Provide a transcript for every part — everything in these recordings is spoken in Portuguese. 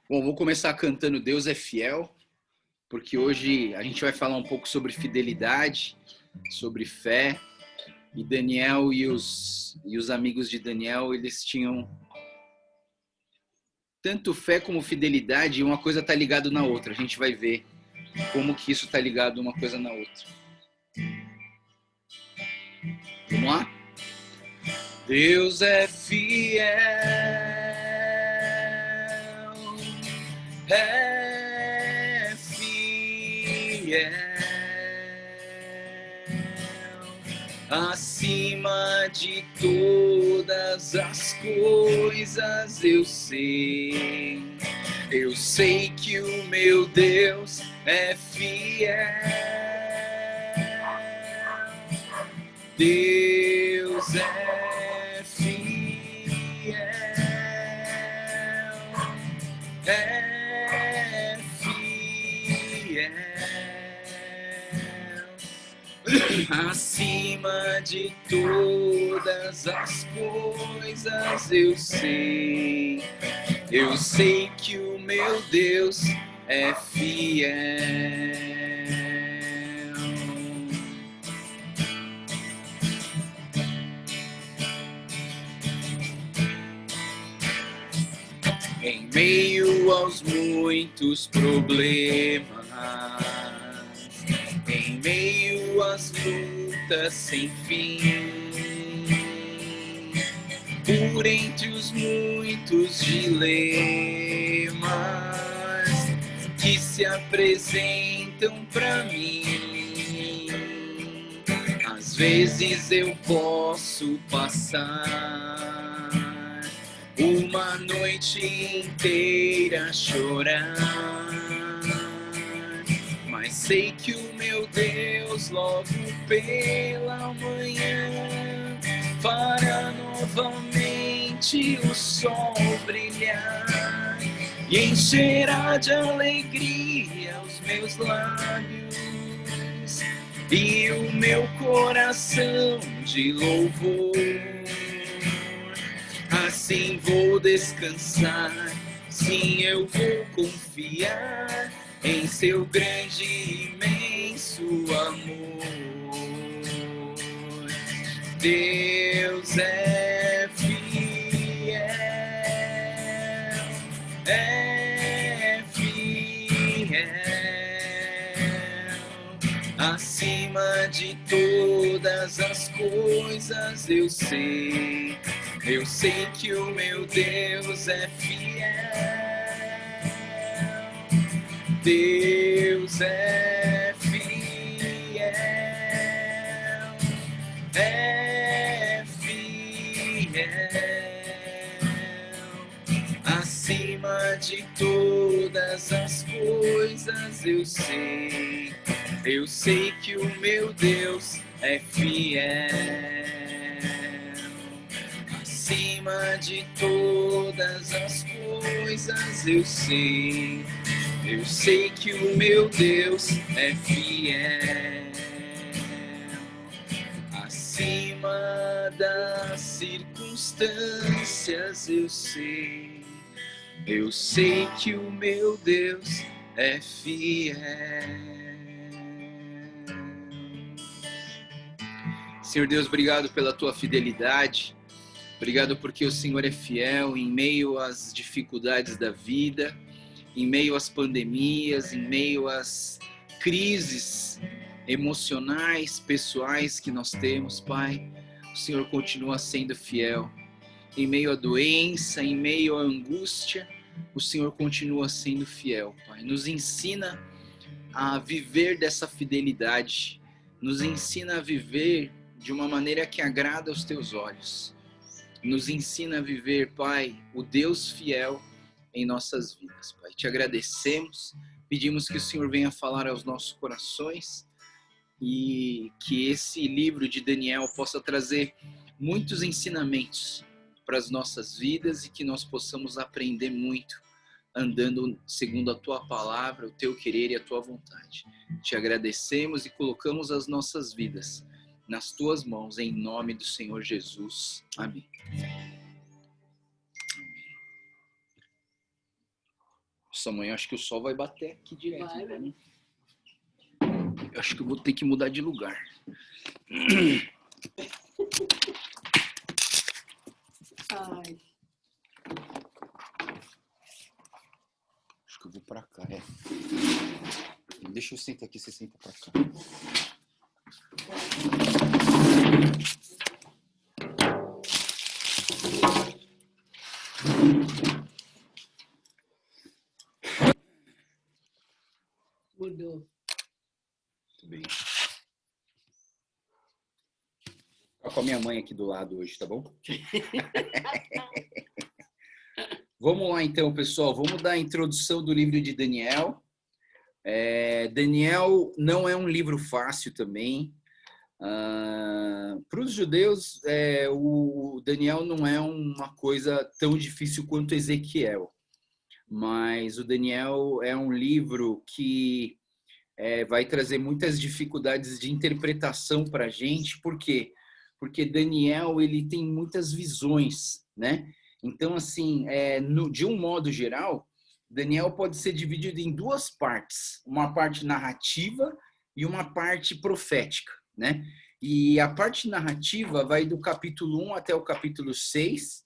Bom, vou começar cantando Deus é Fiel, porque hoje a gente vai falar um pouco sobre fidelidade, sobre fé. E Daniel e os amigos de Daniel, eles tinham tanto fé como fidelidade, e uma coisa está ligada na outra. A gente vai ver como que isso está ligado uma coisa na outra. Vamos lá? Deus é fiel, é fiel, acima de todas as coisas eu sei que o meu Deus é fiel. Deus é fiel, é fiel, acima de todas as coisas eu sei que o meu Deus é fiel. Em meio aos muitos problemas, em meio às lutas sem fim, por entre os muitos dilemas que se apresentam para mim, às vezes eu posso passar uma noite inteira chorar, mas sei que o meu Deus logo pela manhã fará novamente o sol brilhar e encherá de alegria os meus lábios e o meu coração de louvor. Assim vou descansar, sim, eu vou confiar em seu grande e imenso amor. Deus é fiel, é fiel, acima de todas as coisas eu sei que o meu Deus é fiel. Deus é fiel, é fiel, acima de todas as coisas eu sei que o meu Deus é fiel. Acima de todas as coisas eu sei que o meu Deus é fiel. Acima das circunstâncias eu sei que o meu Deus é fiel. Senhor Deus, obrigado pela tua fidelidade. Obrigado porque o Senhor é fiel em meio às dificuldades da vida, em meio às pandemias, em meio às crises emocionais, pessoais que nós temos, Pai. O Senhor continua sendo fiel. Em meio à doença, em meio à angústia, o Senhor continua sendo fiel, Pai. Nos ensina a viver dessa fidelidade. Nos ensina a viver de uma maneira que agrada aos teus olhos. Nos ensina a viver, Pai, o Deus fiel em nossas vidas, Pai. Te agradecemos, pedimos que o Senhor venha falar aos nossos corações e que esse livro de Daniel possa trazer muitos ensinamentos para as nossas vidas e que nós possamos aprender muito andando segundo a Tua palavra, o Teu querer e a Tua vontade. Te agradecemos e colocamos as nossas vidas nas Tuas mãos, em nome do Senhor Jesus. Amém. Nossa, amanhã acho que o sol vai bater aqui direto. Vai, né? Eu acho que eu vou ter que mudar de lugar. Ai. Acho que eu vou pra cá, Deixa eu sentar aqui, você senta pra cá. Mudou. Muito bem. Tô com a minha mãe aqui do lado hoje, tá bom? Vamos lá então, pessoal. Vamos dar a introdução do livro de Daniel. Daniel não é um livro fácil também. Para os judeus, o Daniel não é uma coisa tão difícil quanto Ezequiel. Mas o Daniel é um livro que vai trazer muitas dificuldades de interpretação para a gente. Por quê? Porque Daniel ele tem muitas visões, né? Então, assim, de um modo geral, Daniel pode ser dividido em duas partes. Uma parte narrativa e uma parte profética, né? E a parte narrativa vai do capítulo 1 até o capítulo 6.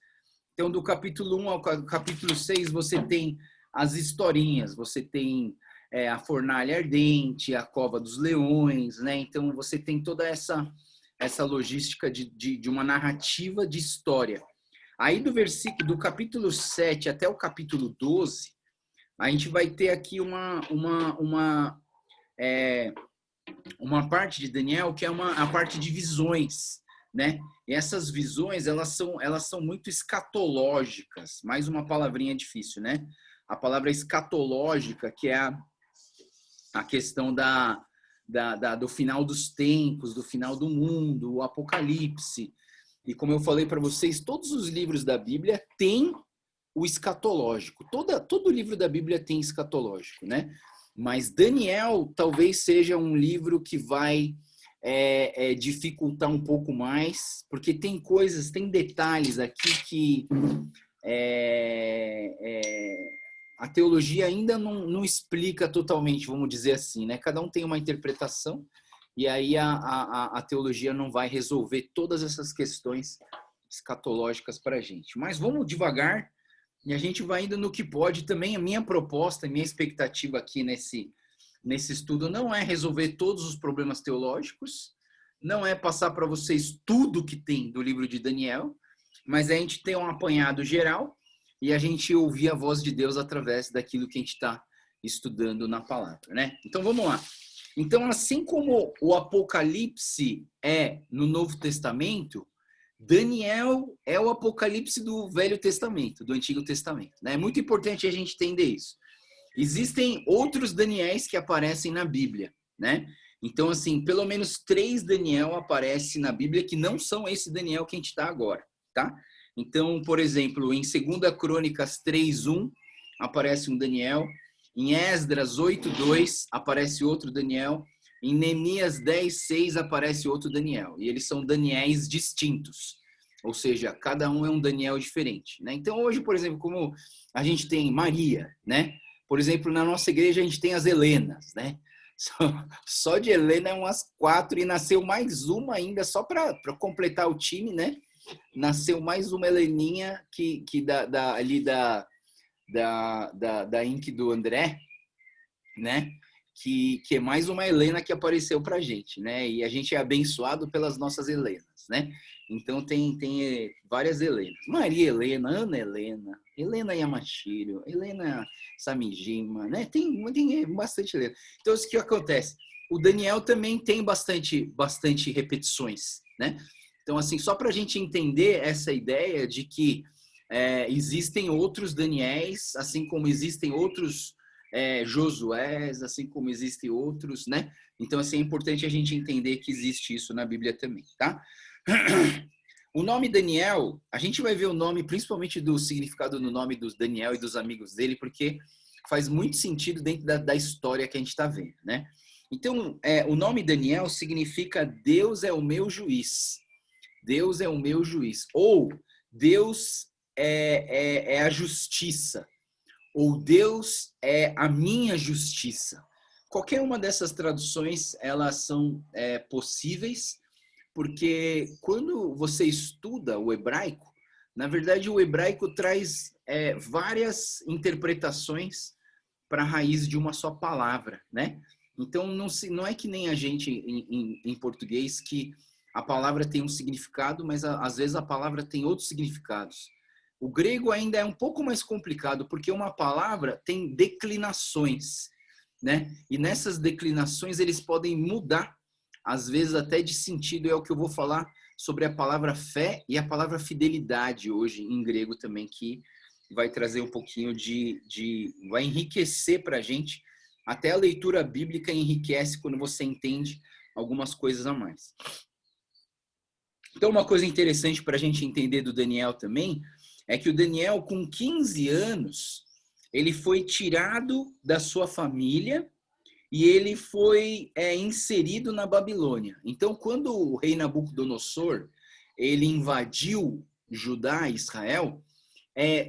Então, do capítulo 1 ao capítulo 6, você tem as historinhas, você tem a fornalha ardente, a cova dos leões, né? Então, você tem toda essa logística de uma narrativa de história. Aí, do capítulo 7 até o capítulo 12, a gente vai ter aqui uma parte de Daniel que é a parte de visões, né? E essas visões, elas são muito escatológicas. Mais uma palavrinha difícil, né? A palavra escatológica, que é a questão do final dos tempos, do final do mundo, o Apocalipse. E como eu falei para vocês, todos os livros da Bíblia têm o escatológico. Todo livro da Bíblia tem escatológico, né? Mas Daniel talvez seja um livro que vai dificultar um pouco mais, porque tem detalhes aqui que a teologia ainda não explica totalmente, vamos dizer assim, né? Cada um tem uma interpretação e aí a teologia não vai resolver todas essas questões escatológicas para a gente. Mas vamos devagar e a gente vai indo no que pode. Também a minha proposta, a minha expectativa aqui nesse estudo não é resolver todos os problemas teológicos, não é passar para vocês tudo que tem do livro de Daniel, mas a gente ter um apanhado geral e a gente ouvir a voz de Deus através daquilo que a gente está estudando na palavra, né? Então vamos lá. Então, assim como o Apocalipse é no Novo Testamento, Daniel é o Apocalipse do Velho Testamento, do Antigo Testamento, né? É muito importante a gente entender isso. Existem outros Daniéis que aparecem na Bíblia, né? Então, assim, pelo menos 3 Daniel aparecem na Bíblia que não são esse Daniel que a gente está agora, tá? Então, por exemplo, em 2 Crônicas 3:1 aparece um Daniel, em Esdras 8:2 aparece outro Daniel, em Neemias 10:6 aparece outro Daniel, e eles são Daniéis distintos, ou seja, cada um é um Daniel diferente, né? Então, hoje, por exemplo, como a gente tem Maria, né? Por exemplo, na nossa igreja a gente tem as Helenas, né? Só de Helena é umas 4 e nasceu mais uma ainda, só para completar o time, né? Nasceu mais uma Heleninha que ali da Inc do André, né? Que é mais uma Helena que apareceu pra gente, né? E a gente é abençoado pelas nossas Helenas, né? Então tem várias Helenas. Maria Helena, Ana Helena, Helena Yamashiro, Helena Samijima, né? Tem bastante Helena. Então, o que acontece? O Daniel também tem bastante repetições, né? Então, assim, só para a gente entender essa ideia de que existem outros Daniéis, assim como existem outros Josués, assim como existem outros, né? Então, assim, é importante a gente entender que existe isso na Bíblia também, tá? O nome Daniel, a gente vai ver o nome, principalmente do significado no nome dos Daniel e dos amigos dele, porque faz muito sentido dentro da história que a gente está vendo, né? Então, o nome Daniel significa Deus é o meu juiz. Deus é o meu juiz. Ou Deus é a justiça. ou Deus é a minha justiça. Qualquer uma dessas traduções, elas são possíveis, porque quando você estuda o hebraico, na verdade o hebraico traz várias interpretações para a raiz de uma só palavra, né? Então não é que nem a gente em português que a palavra tem um significado, mas às vezes a palavra tem outros significados. O grego ainda é um pouco mais complicado, porque uma palavra tem declinações, né? E nessas declinações eles podem mudar, às vezes até de sentido. É o que eu vou falar sobre a palavra fé e a palavra fidelidade hoje em grego também, que vai trazer um pouquinho vai enriquecer para a gente. Até a leitura bíblica enriquece quando você entende algumas coisas a mais. Então, uma coisa interessante para a gente entender do Daniel também é que o Daniel, com 15 anos, ele foi tirado da sua família e ele foi inserido na Babilônia. Então, quando o rei Nabucodonosor ele invadiu Judá e Israel,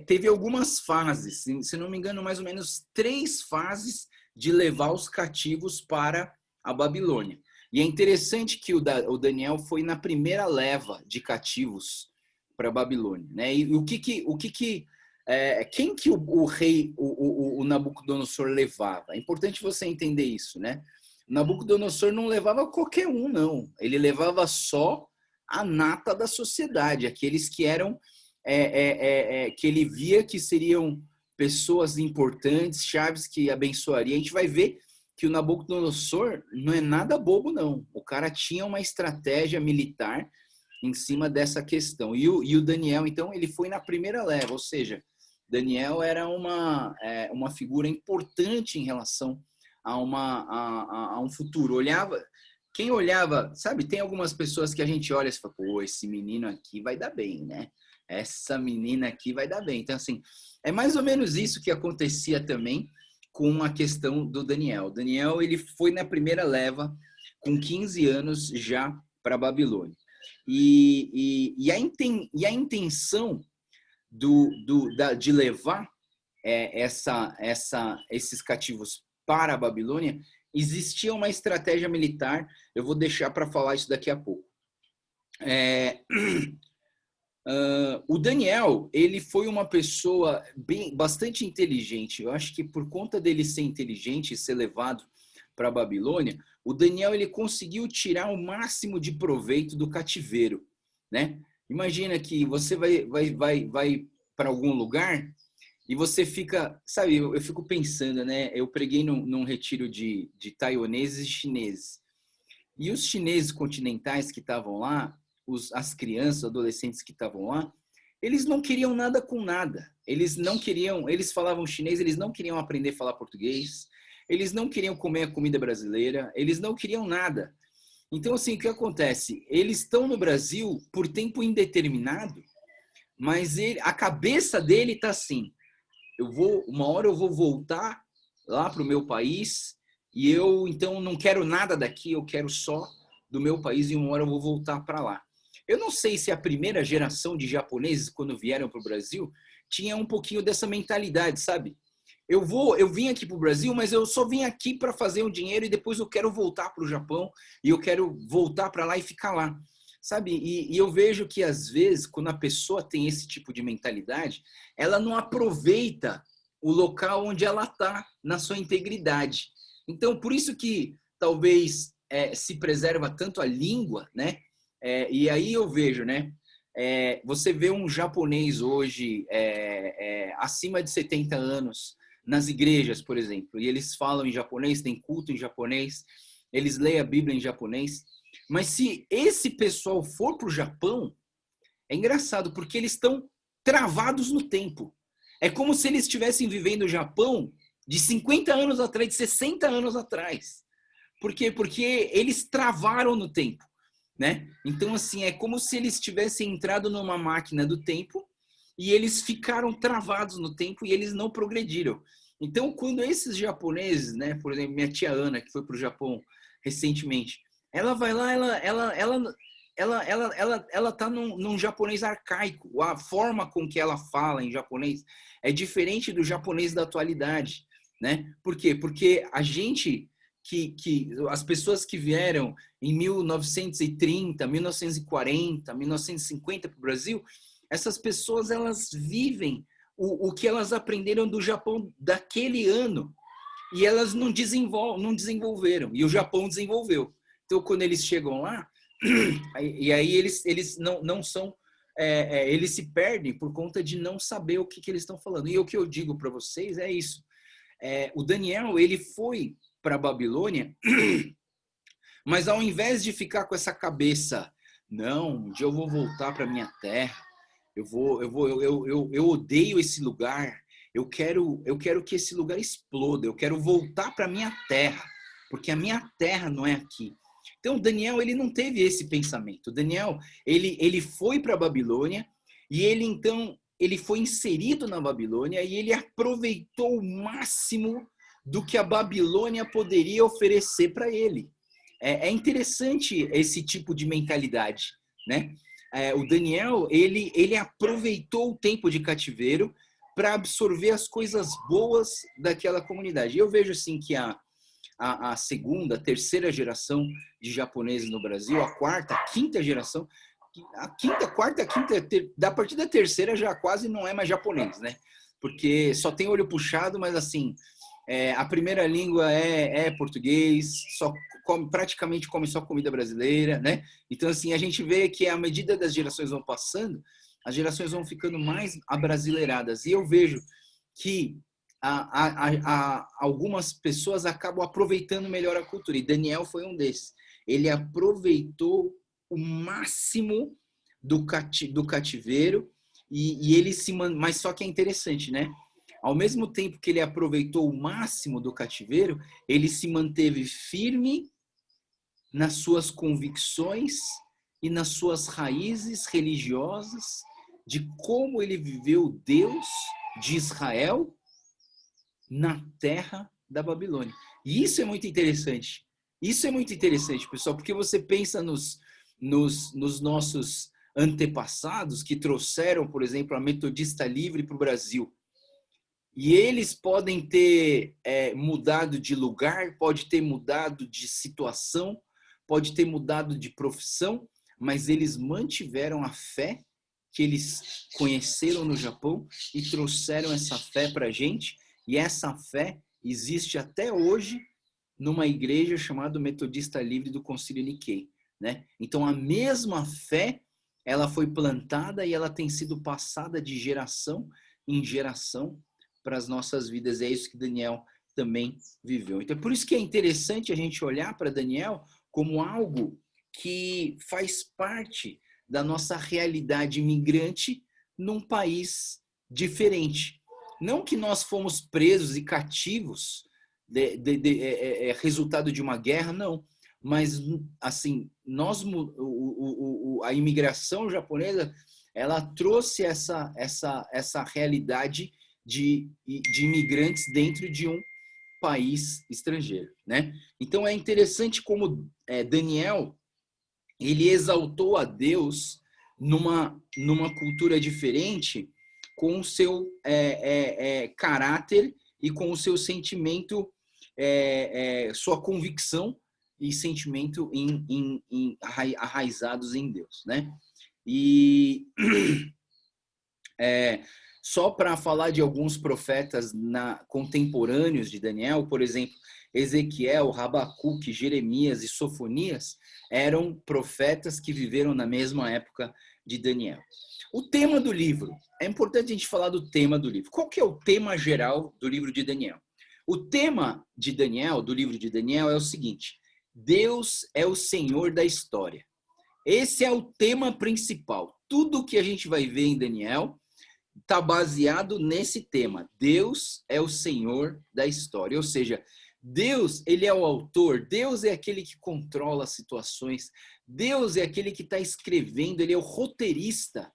teve algumas fases, se não me engano, mais ou menos 3 fases de levar os cativos para a Babilônia. E é interessante que o Daniel foi na primeira leva de cativos para a Babilônia, né? E quem que o rei, o Nabucodonosor levava? É importante você entender isso, né? O Nabucodonosor não levava qualquer um, não. Ele levava só a nata da sociedade, aqueles que eram que ele via que seriam pessoas importantes, chaves que abençoaria. A gente vai ver que o Nabucodonosor não é nada bobo, não. O cara tinha uma estratégia militar em cima dessa questão. E o Daniel, então, ele foi na primeira leva, ou seja, Daniel era uma figura importante em relação a um futuro. Quem olhava, sabe, tem algumas pessoas que a gente olha e fala, pô, esse menino aqui vai dar bem, né? Essa menina aqui vai dar bem. Então, assim, é mais ou menos isso que acontecia também com a questão do Daniel. O Daniel, ele foi na primeira leva, com 15 anos, já para a Babilônia. E a intenção de levar esses cativos para a Babilônia, existia uma estratégia militar. Eu vou deixar para falar isso daqui a pouco. O Daniel, ele foi uma pessoa bastante inteligente. Eu acho que por conta dele ser inteligente e ser levado para a Babilônia, o Daniel ele conseguiu tirar o máximo de proveito do cativeiro, né? Imagina que você vai para algum lugar e você fica, sabe, eu fico pensando, né? Eu preguei num retiro de taiwaneses e chineses. E os chineses continentais que estavam lá, as crianças, adolescentes que estavam lá, eles não queriam nada com nada. Eles não queriam, eles falavam chinês, eles não queriam aprender a falar português, eles não queriam comer a comida brasileira, eles não queriam nada. Então, assim, o que acontece? Eles estão no Brasil por tempo indeterminado, mas a cabeça dele está assim, uma hora eu vou voltar lá para o meu país e eu, então, não quero nada daqui, eu quero só do meu país e uma hora eu vou voltar para lá. Eu não sei se a primeira geração de japoneses, quando vieram para o Brasil, tinha um pouquinho dessa mentalidade, sabe? Eu vim aqui para o Brasil, mas eu só vim aqui para fazer um dinheiro e depois eu quero voltar para o Japão e eu quero voltar para lá e ficar lá, sabe? E eu vejo que às vezes, quando a pessoa tem esse tipo de mentalidade, ela não aproveita o local onde ela está na sua integridade. Então, por isso que talvez se preserva tanto a língua, né? E aí eu vejo, né? Você vê um japonês hoje acima de 70 anos nas igrejas, por exemplo, e eles falam em japonês, tem culto em japonês, eles leem a Bíblia em japonês, mas se esse pessoal for para o Japão, é engraçado, porque eles estão travados no tempo. É como se eles estivessem vivendo o Japão de 50 anos atrás, de 60 anos atrás. Por quê? Porque eles travaram no tempo, né? Então, assim, é como se eles tivessem entrado numa máquina do tempo e eles ficaram travados no tempo e eles não progrediram. Então, quando esses japoneses, né, por exemplo, minha tia Ana, que foi para o Japão recentemente, ela vai lá, ela tá num japonês arcaico. A forma com que ela fala em japonês é diferente do japonês da atualidade, né? Por quê? Porque a gente as pessoas que vieram em 1930, 1940, 1950 para o Brasil, essas pessoas elas vivem o que elas aprenderam do Japão daquele ano e elas não desenvolveram e o Japão desenvolveu. Então quando eles chegam lá e aí eles não são eles se perdem por conta de não saber o que eles estão falando. E o que eu digo para vocês é isso. O Daniel ele foi para a Babilônia, mas ao invés de ficar com essa cabeça, não, um dia eu vou voltar para minha terra, eu odeio esse lugar, eu quero que esse lugar exploda, eu quero voltar para minha terra, porque a minha terra não é aqui. Então Daniel ele não teve esse pensamento. Daniel ele foi para a Babilônia e ele foi inserido na Babilônia e ele aproveitou o máximo do que a Babilônia poderia oferecer para ele. É interessante esse tipo de mentalidade, né? O Daniel, ele aproveitou o tempo de cativeiro para absorver as coisas boas daquela comunidade. Eu vejo assim que a segunda, a terceira geração de japoneses no Brasil, a quarta, a quinta geração, a quinta, quarta, a quinta, da partir da terceira já quase não é mais japonês, né? Porque só tem olho puxado, mas assim, a primeira língua é português, praticamente come só comida brasileira, né? Então, assim, a gente vê que à medida das gerações vão passando, as gerações vão ficando mais abrasileiradas. E eu vejo que algumas pessoas acabam aproveitando melhor a cultura. E Daniel foi um desses. Ele aproveitou o máximo do cativeiro e ele mas só que é interessante, né? Ao mesmo tempo que ele aproveitou o máximo do cativeiro, ele se manteve firme nas suas convicções e nas suas raízes religiosas de como ele viveu Deus de Israel na terra da Babilônia. E isso é muito interessante. Isso é muito interessante, pessoal, porque você pensa nos nossos antepassados que trouxeram, por exemplo, a Metodista Livre para o Brasil. E eles podem ter mudado de lugar, pode ter mudado de situação, pode ter mudado de profissão, mas eles mantiveram a fé que eles conheceram no Japão e trouxeram essa fé para a gente. E essa fé existe até hoje numa igreja chamada Metodista Livre do Concílio Nikkei, né? Então a mesma fé, ela foi plantada e ela tem sido passada de geração em geração para as nossas vidas. É isso que Daniel também viveu. Então, por isso que é interessante a gente olhar para Daniel como algo que faz parte da nossa realidade imigrante num país diferente. Não que nós fomos presos e cativos resultado de uma guerra, não. Mas, assim, a imigração japonesa, ela trouxe essa realidade de imigrantes dentro de um país estrangeiro, né? Então é interessante como Daniel ele exaltou a Deus numa cultura diferente com o seu caráter e com o seu sentimento, sua convicção e sentimento arraizados em Deus, né? E só para falar de alguns profetas contemporâneos de Daniel, por exemplo, Ezequiel, Rabacuque, Jeremias e Sofonias eram profetas que viveram na mesma época de Daniel. O tema do livro, é importante a gente falar do tema do livro. Qual que é o tema geral do livro de Daniel? O tema de Daniel, do livro de Daniel, é o seguinte: Deus é o Senhor da história. Esse é o tema principal. Tudo que a gente vai ver em Daniel está baseado nesse tema. Deus é o Senhor da história. Ou seja, Deus, ele é o autor, Deus é aquele que controla as situações, Deus é aquele que está escrevendo, ele é o roteirista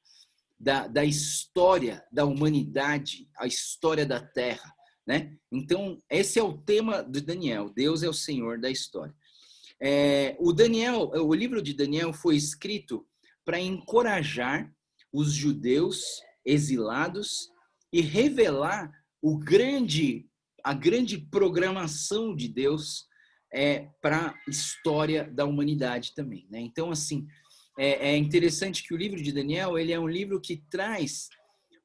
da história da humanidade, a história da Terra, né? Então, esse é o tema de Daniel, Deus é o Senhor da história. O livro de Daniel foi escrito para encorajar os judeus exilados e revelar a grande programação de Deus para a história da humanidade também, né? Então, assim, é interessante que o livro de Daniel ele é um livro que traz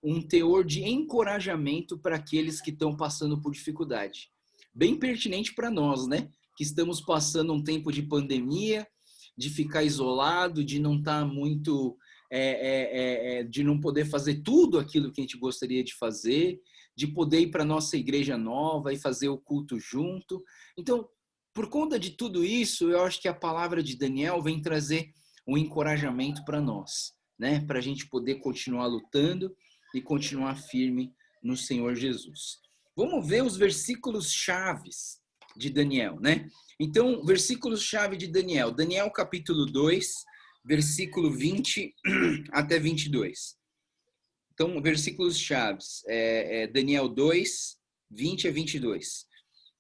um teor de encorajamento para aqueles que estão passando por dificuldade. Bem pertinente para nós, né? Que estamos passando um tempo de pandemia, de ficar isolado, de não estar muito... de não poder fazer tudo aquilo que a gente gostaria de fazer, de poder ir para a nossa igreja nova e fazer o culto junto. Então, por conta de tudo isso, eu acho que a palavra de Daniel vem trazer um encorajamento para nós, né? Para a gente poder continuar lutando e continuar firme no Senhor Jesus. Vamos ver os versículos chaves de Daniel, né? Então, versículos chave de Daniel. Daniel capítulo 2, versículo 20 até 22. Então, versículos chaves. Daniel 2, 20 a 22.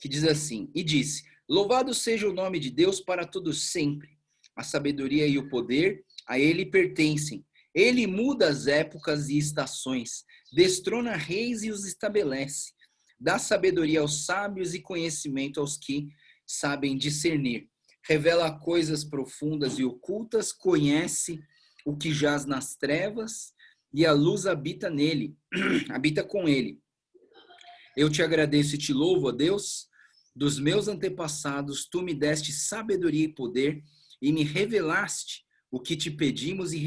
Que diz assim, e disse, louvado seja o nome de Deus para todos sempre. A sabedoria e o poder a ele pertencem. Ele muda as épocas e estações, destrona reis e os estabelece. Dá sabedoria aos sábios e conhecimento aos que sabem discernir. Revela coisas profundas e ocultas, conhece o que jaz nas trevas e a luz habita nele, habita com ele. Eu te agradeço e te louvo, ó Deus, dos meus antepassados, tu me deste sabedoria e poder e me revelaste o que te pedimos e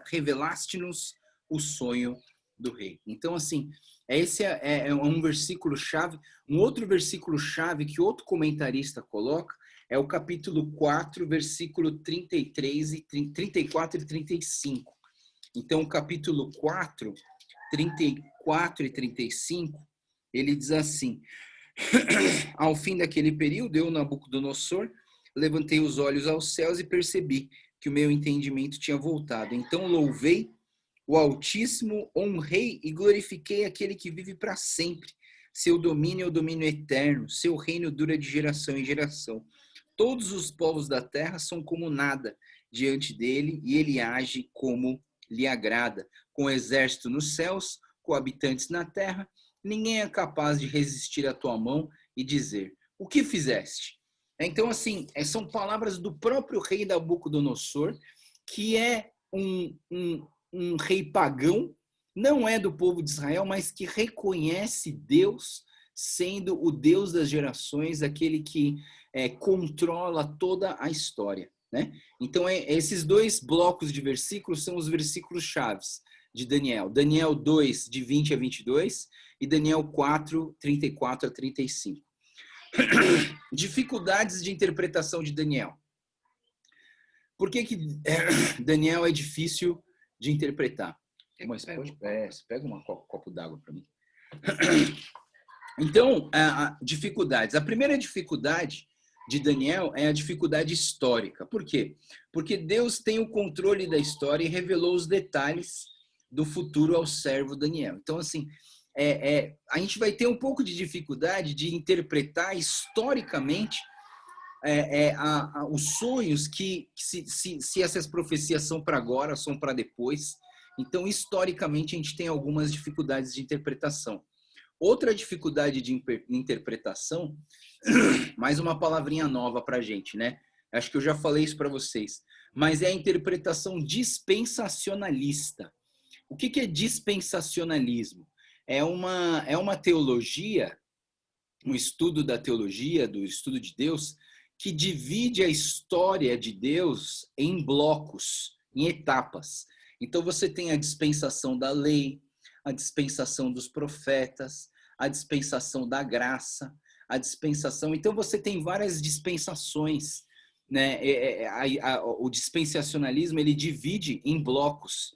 revelaste-nos o sonho do rei. Então, assim, esse é um versículo chave. Um outro versículo chave que outro comentarista coloca é o capítulo 4, versículo 34 e 35. Então, o capítulo 4, 34 e 35, ele diz assim, ao fim daquele período, eu, Nabucodonosor, levantei os olhos aos céus e percebi que o meu entendimento tinha voltado. Então louvei o Altíssimo, honrei e glorifiquei aquele que vive para sempre. Seu domínio é o domínio eterno, seu reino dura de geração em geração. Todos os povos da terra são como nada diante dele e ele age como lhe agrada. Com exército nos céus, com habitantes na terra, ninguém é capaz de resistir à tua mão e dizer, o que fizeste? Então, assim, são palavras do próprio rei Nabucodonosor, que é um rei pagão, não é do povo de Israel, mas que reconhece Deus sendo o Deus das gerações, aquele que controla toda a história, né? Então, esses dois blocos de versículos são os versículos chaves de Daniel. Daniel 2, de 20 a 22, e Daniel 4, 34 a 35. Dificuldades de interpretação de Daniel. Por que Daniel é difícil de interpretar? Mas você pega um copo d'água para mim. Então, dificuldades. A primeira dificuldade de Daniel é a dificuldade histórica. Por quê? Porque Deus tem o controle da história e revelou os detalhes do futuro ao servo Daniel. Então, assim, a gente vai ter um pouco de dificuldade de interpretar historicamente os sonhos se essas profecias são para agora, são para depois. Então, historicamente, a gente tem algumas dificuldades de interpretação. Outra dificuldade de interpretação, mais uma palavrinha nova para a gente, né? Acho que eu já falei isso para vocês, mas é a interpretação dispensacionalista. O que é dispensacionalismo? É uma teologia, um estudo da teologia, do estudo de Deus, que divide a história de Deus em blocos, em etapas. Então você tem a dispensação da lei, a dispensação dos profetas, a dispensação da graça, a dispensação... Então você tem várias dispensações, né? O dispensacionalismo, ele divide em blocos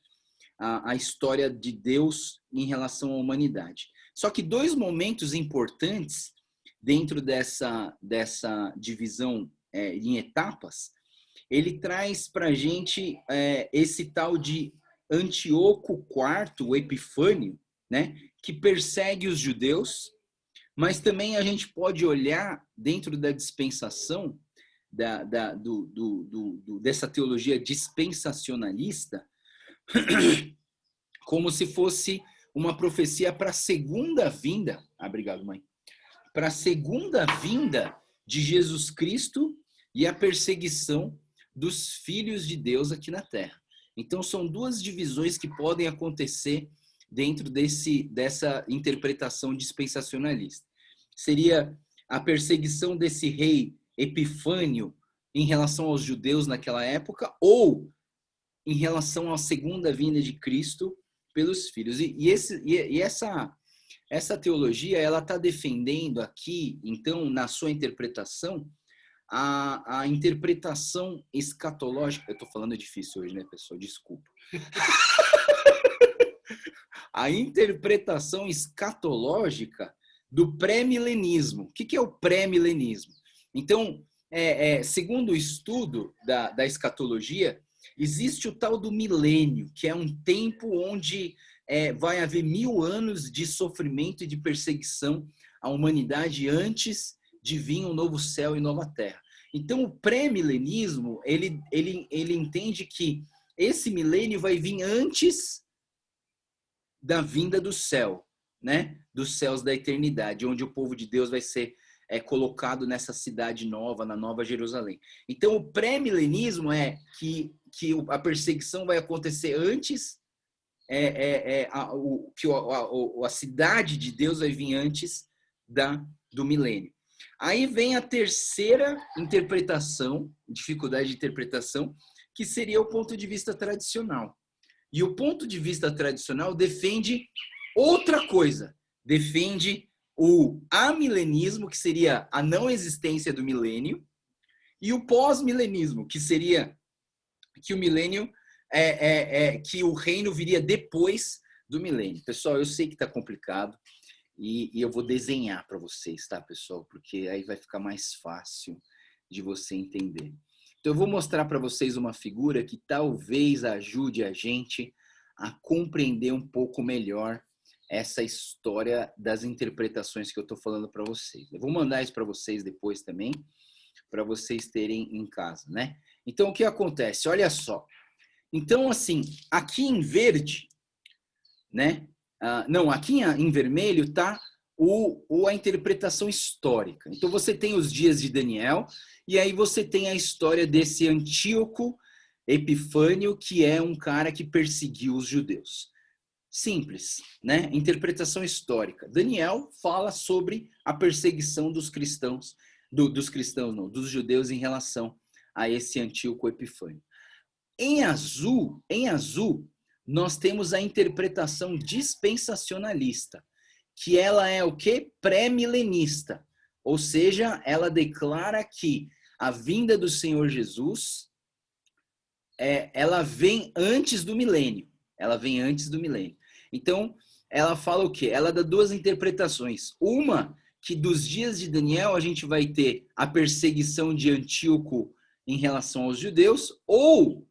a história de Deus em relação à humanidade. Só que dois momentos importantes dentro dessa divisão em etapas, ele traz para a gente esse tal de Antíoco IV, o Epifânio, né, que persegue os judeus, mas também a gente pode olhar dentro da dispensação dessa teologia dispensacionalista como se fosse uma profecia para a segunda vinda. Obrigado, mãe. Para a segunda vinda de Jesus Cristo e a perseguição dos filhos de Deus aqui na Terra. Então, são duas divisões que podem acontecer dentro dessa interpretação dispensacionalista. Seria a perseguição desse rei Epifânio em relação aos judeus naquela época, ou em relação à segunda vinda de Cristo pelos filhos. Essa teologia, ela está defendendo aqui, então, na sua interpretação, a interpretação escatológica. Eu estou falando difícil hoje, né, pessoal? Desculpa. A interpretação escatológica do pré-milenismo. O que é o pré-milenismo? Então, segundo o estudo da escatologia, existe o tal do milênio, que é um tempo onde vai haver 1000 anos de sofrimento e de perseguição à humanidade antes de vir um novo céu e nova terra. Então, o pré-milenismo, ele entende que esse milênio vai vir antes da vinda do céu, né? Dos céus da eternidade, onde o povo de Deus vai ser colocado nessa cidade nova, na Nova Jerusalém. Então, o pré-milenismo é que a perseguição vai acontecer antes, a cidade de Deus vai vir antes do milênio. Aí vem a terceira interpretação, dificuldade de interpretação, que seria o ponto de vista tradicional. E o ponto de vista tradicional defende outra coisa, defende o amilenismo, que seria a não existência do milênio, e o pós-milenismo, que seria que o milênio que o reino viria depois do milênio. Pessoal, eu sei que está complicado e eu vou desenhar para vocês, tá, pessoal? Porque aí vai ficar mais fácil de você entender. Então, eu vou mostrar para vocês uma figura que talvez ajude a gente a compreender um pouco melhor essa história das interpretações que eu estou falando para vocês. Eu vou mandar isso para vocês depois também, para vocês terem em casa, né? Então, o que acontece? Olha só. Então, assim, aqui em verde, né? Não, aqui em vermelho está a interpretação histórica. Então, você tem os dias de Daniel, e aí você tem a história desse Antíoco Epifânio, que é um cara que perseguiu os judeus. Simples, né? Interpretação histórica. Daniel fala sobre a perseguição dos cristãos, dos judeus em relação a esse Antíoco Epifânio. Em azul, nós temos a interpretação dispensacionalista, que ela é o quê? Pré-milenista. Ou seja, ela declara que a vinda do Senhor Jesus, ela vem antes do milênio. Ela vem antes do milênio. Então, ela fala o quê? Ela dá duas interpretações. Uma, que dos dias de Daniel a gente vai ter a perseguição de Antíoco em relação aos judeus, ou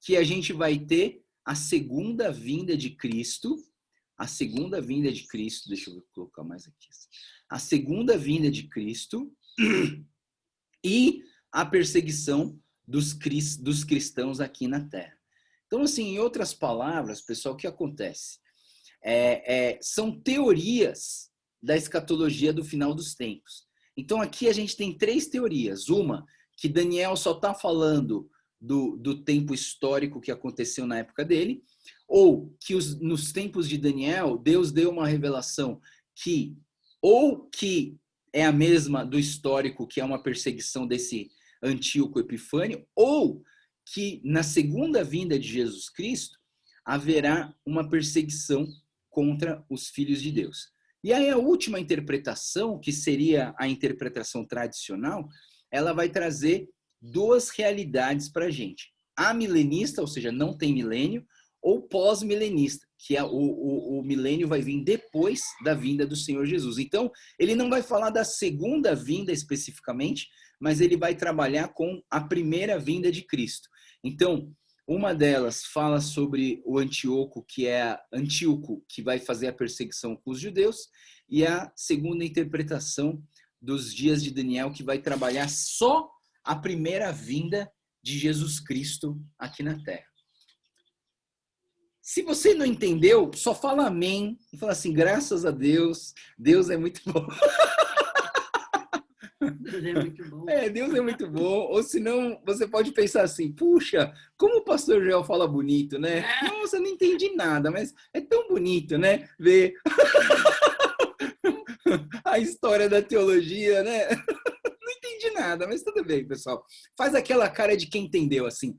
que a gente vai ter a segunda vinda de Cristo, deixa eu colocar mais aqui, a segunda vinda de Cristo e a perseguição dos cristãos aqui na Terra. Então, assim, em outras palavras, pessoal, o que acontece? São teorias da escatologia do final dos tempos. Então, aqui a gente tem 3 teorias. Uma, que Daniel só está falando do tempo histórico que aconteceu na época dele, ou que nos tempos de Daniel, Deus deu uma revelação que é a mesma do histórico, que é uma perseguição desse Antíoco Epifânio, ou que na segunda vinda de Jesus Cristo haverá uma perseguição contra os filhos de Deus. E aí a última interpretação, que seria a interpretação tradicional, ela vai trazer 2 realidades para a gente. Amilenista, ou seja, não tem milênio, ou pós-milenista, que é o milênio vai vir depois da vinda do Senhor Jesus. Então, ele não vai falar da segunda vinda especificamente, mas ele vai trabalhar com a primeira vinda de Cristo. Então, uma delas fala sobre o Antíoco, que vai fazer a perseguição com os judeus, e a segunda interpretação dos dias de Daniel, que vai trabalhar só a primeira vinda de Jesus Cristo aqui na Terra. Se você não entendeu, só fala amém e fala assim, graças a Deus, Deus é muito bom. Deus é muito bom. Deus é muito bom. Ou senão, você pode pensar assim, puxa, como o pastor Joel fala bonito, né? Nossa, não entendi nada, mas é tão bonito, né? Ver a história da teologia, né? Não entendi nada, mas tudo bem, pessoal. Faz aquela cara de quem entendeu, assim.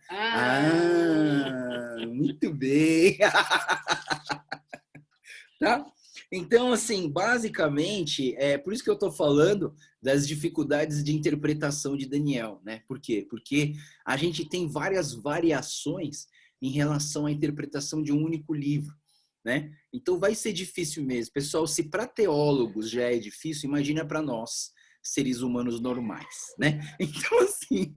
Muito bem. Tá? Então, assim, basicamente, é por isso que eu estou falando das dificuldades de interpretação de Daniel, né? Por quê? Porque a gente tem várias variações em relação à interpretação de um único livro, né? Então, vai ser difícil mesmo. Pessoal, se para teólogos já é difícil, imagina para nós, seres humanos normais, né? Então, assim...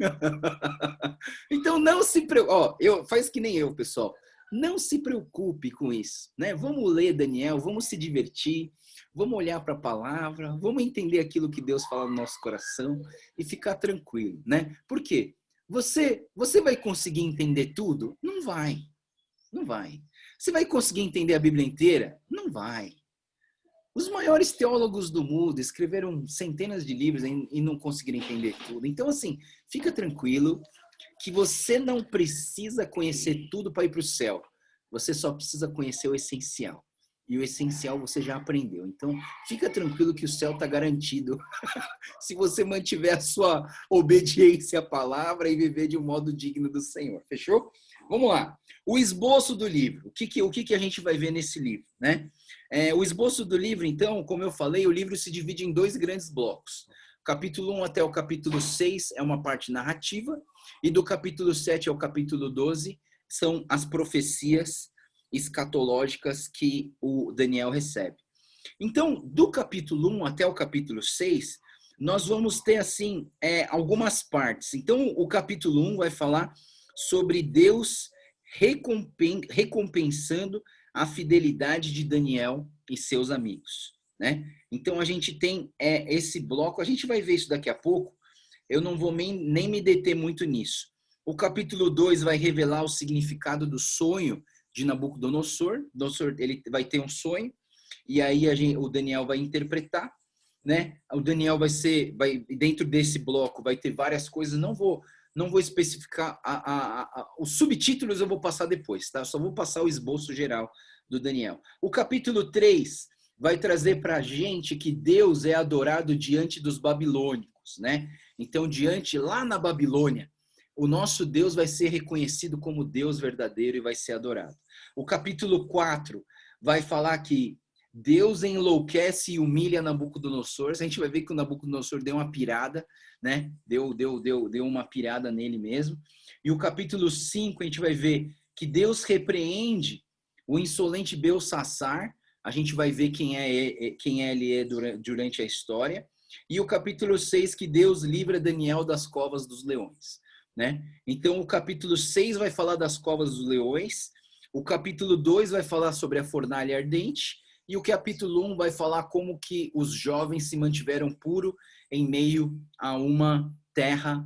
então, não se preocupe. Faz que nem eu, pessoal. Não se preocupe com isso, né? Vamos ler Daniel, vamos se divertir, vamos olhar para a palavra, vamos entender aquilo que Deus fala no nosso coração e ficar tranquilo, né? Por quê? Você vai conseguir entender tudo? Não vai. Não vai. Você vai conseguir entender a Bíblia inteira? Não vai. Os maiores teólogos do mundo escreveram centenas de livros e não conseguiram entender tudo. Então, assim, fica tranquilo que você não precisa conhecer tudo para ir para o céu. Você só precisa conhecer o essencial. E o essencial você já aprendeu. Então, fica tranquilo que o céu está garantido. Se você mantiver a sua obediência à palavra e viver de um modo digno do Senhor. Fechou? Vamos lá. O esboço do livro. O que a gente vai ver nesse livro, né? O esboço do livro, então, como eu falei, o livro se divide em 2 grandes blocos. O capítulo 1 até o capítulo 6 é uma parte narrativa, e do capítulo 7 ao capítulo 12 são as profecias escatológicas que o Daniel recebe. Então, do capítulo 1 até o capítulo 6, nós vamos ter, assim, algumas partes. Então, o capítulo 1 vai falar sobre Deus recompensando a fidelidade de Daniel e seus amigos, né? Então, a gente tem esse bloco, a gente vai ver isso daqui a pouco, eu não vou nem me deter muito nisso. O capítulo 2 vai revelar o significado do sonho de Nabucodonosor. Ele vai ter um sonho, e aí o Daniel vai interpretar, né? O Daniel dentro desse bloco vai ter várias coisas, não vou especificar, os subtítulos eu vou passar depois, tá? Só vou passar o esboço geral do Daniel. O capítulo 3 vai trazer para a gente que Deus é adorado diante dos babilônicos, né? Então, lá na Babilônia, o nosso Deus vai ser reconhecido como Deus verdadeiro e vai ser adorado. O capítulo 4 vai falar que Deus enlouquece e humilha Nabucodonosor. A gente vai ver que o Nabucodonosor deu uma pirada, né? Deu uma pirada nele mesmo. E o capítulo 5 a gente vai ver que Deus repreende o insolente Belsassar. A gente vai ver quem ele é durante a história. E o capítulo 6 que Deus livra Daniel das covas dos leões, né? Então o capítulo 6 vai falar das covas dos leões. O capítulo 2 vai falar sobre a fornalha ardente. E o capítulo 1 vai falar como que os jovens se mantiveram puros em meio a uma terra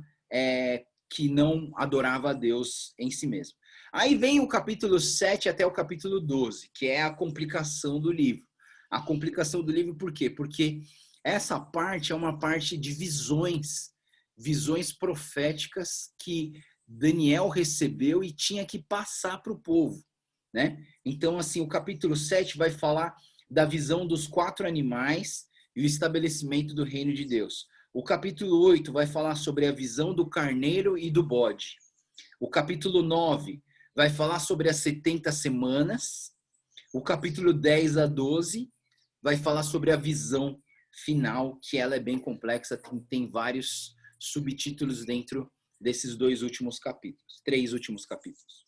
que não adorava a Deus em si mesmo. Aí vem o capítulo 7 até o capítulo 12, que é a complicação do livro. A complicação do livro por quê? Porque essa parte é uma parte de visões proféticas que Daniel recebeu e tinha que passar para o povo, né? Então, assim, o capítulo 7 vai falar da visão dos 4 animais e o estabelecimento do reino de Deus. O capítulo 8 vai falar sobre a visão do carneiro e do bode. O capítulo 9 vai falar sobre as 70 semanas. O capítulo 10 a 12 vai falar sobre a visão final, que ela é bem complexa, tem vários subtítulos dentro desses 3 últimos capítulos.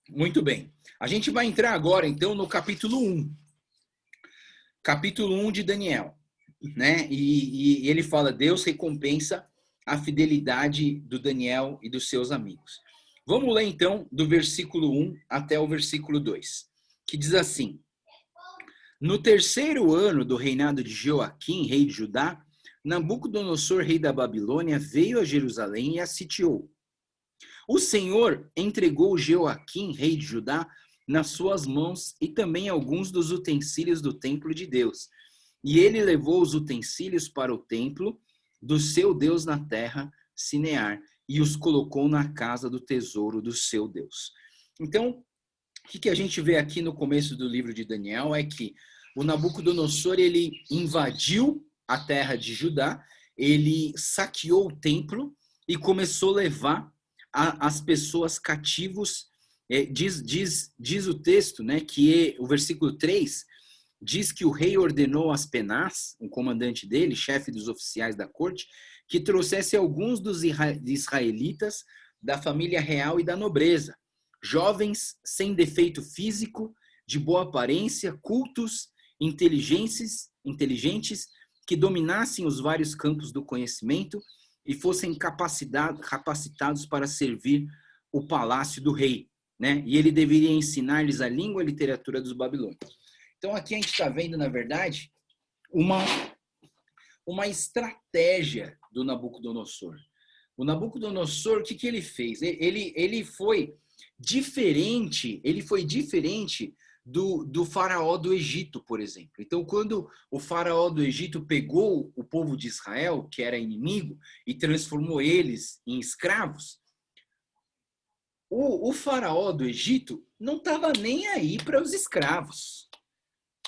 Muito bem. A gente vai entrar agora, então, no capítulo 1. Capítulo 1 de Daniel, né? E ele fala, Deus recompensa a fidelidade do Daniel e dos seus amigos. Vamos ler, então, do versículo 1 até o versículo 2, que diz assim: No terceiro ano do reinado de Joaquim, rei de Judá, Nabucodonosor, rei da Babilônia, veio a Jerusalém e a sitiou. O Senhor entregou Jeoaquim, rei de Judá, nas suas mãos e também alguns dos utensílios do templo de Deus. E ele levou os utensílios para o templo do seu Deus na terra, Sinear, e os colocou na casa do tesouro do seu Deus. Então, o que a gente vê aqui no começo do livro de Daniel é que o Nabucodonosor, ele invadiu a terra de Judá, ele saqueou o templo e começou a levar as pessoas cativos. Diz o texto, né, que o versículo 3 diz que o rei ordenou a Aspenaz, um comandante dele, chefe dos oficiais da corte, que trouxesse alguns dos israelitas da família real e da nobreza, jovens sem defeito físico, de boa aparência, cultos, inteligentes, que dominassem os vários campos do conhecimento e fossem capacitados para servir o palácio do rei, né? E ele deveria ensinar-lhes a língua e a literatura dos babilônios. Então aqui a gente está vendo, na verdade, uma estratégia do Nabucodonosor. O Nabucodonosor, o que ele fez? Ele foi diferente do faraó do Egito, por exemplo. Então, quando o faraó do Egito pegou o povo de Israel, que era inimigo, e transformou eles em escravos, o faraó do Egito não estava nem aí para os escravos,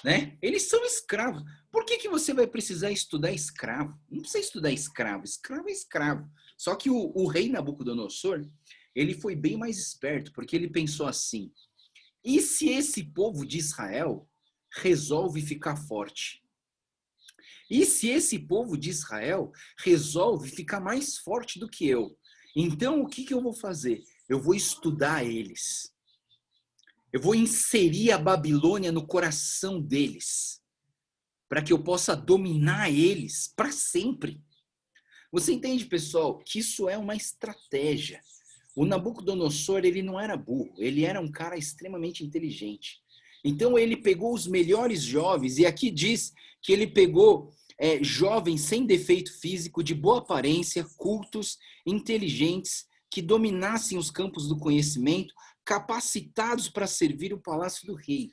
né? Eles são escravos. Por que você vai precisar estudar escravo? Não precisa estudar escravo. Escravo é escravo. Só que o rei Nabucodonosor, ele foi bem mais esperto, porque ele pensou assim: e se esse povo de Israel resolve ficar forte? E se esse povo de Israel resolve ficar mais forte do que eu? Então, o que eu vou fazer? Eu vou estudar eles. Eu vou inserir a Babilônia no coração deles, para que eu possa dominar eles para sempre. Você entende, pessoal, que isso é uma estratégia. O Nabucodonosor, ele não era burro, ele era um cara extremamente inteligente. Então ele pegou os melhores jovens, e aqui diz que ele pegou jovens sem defeito físico, de boa aparência, cultos, inteligentes, que dominassem os campos do conhecimento, capacitados para servir o palácio do rei.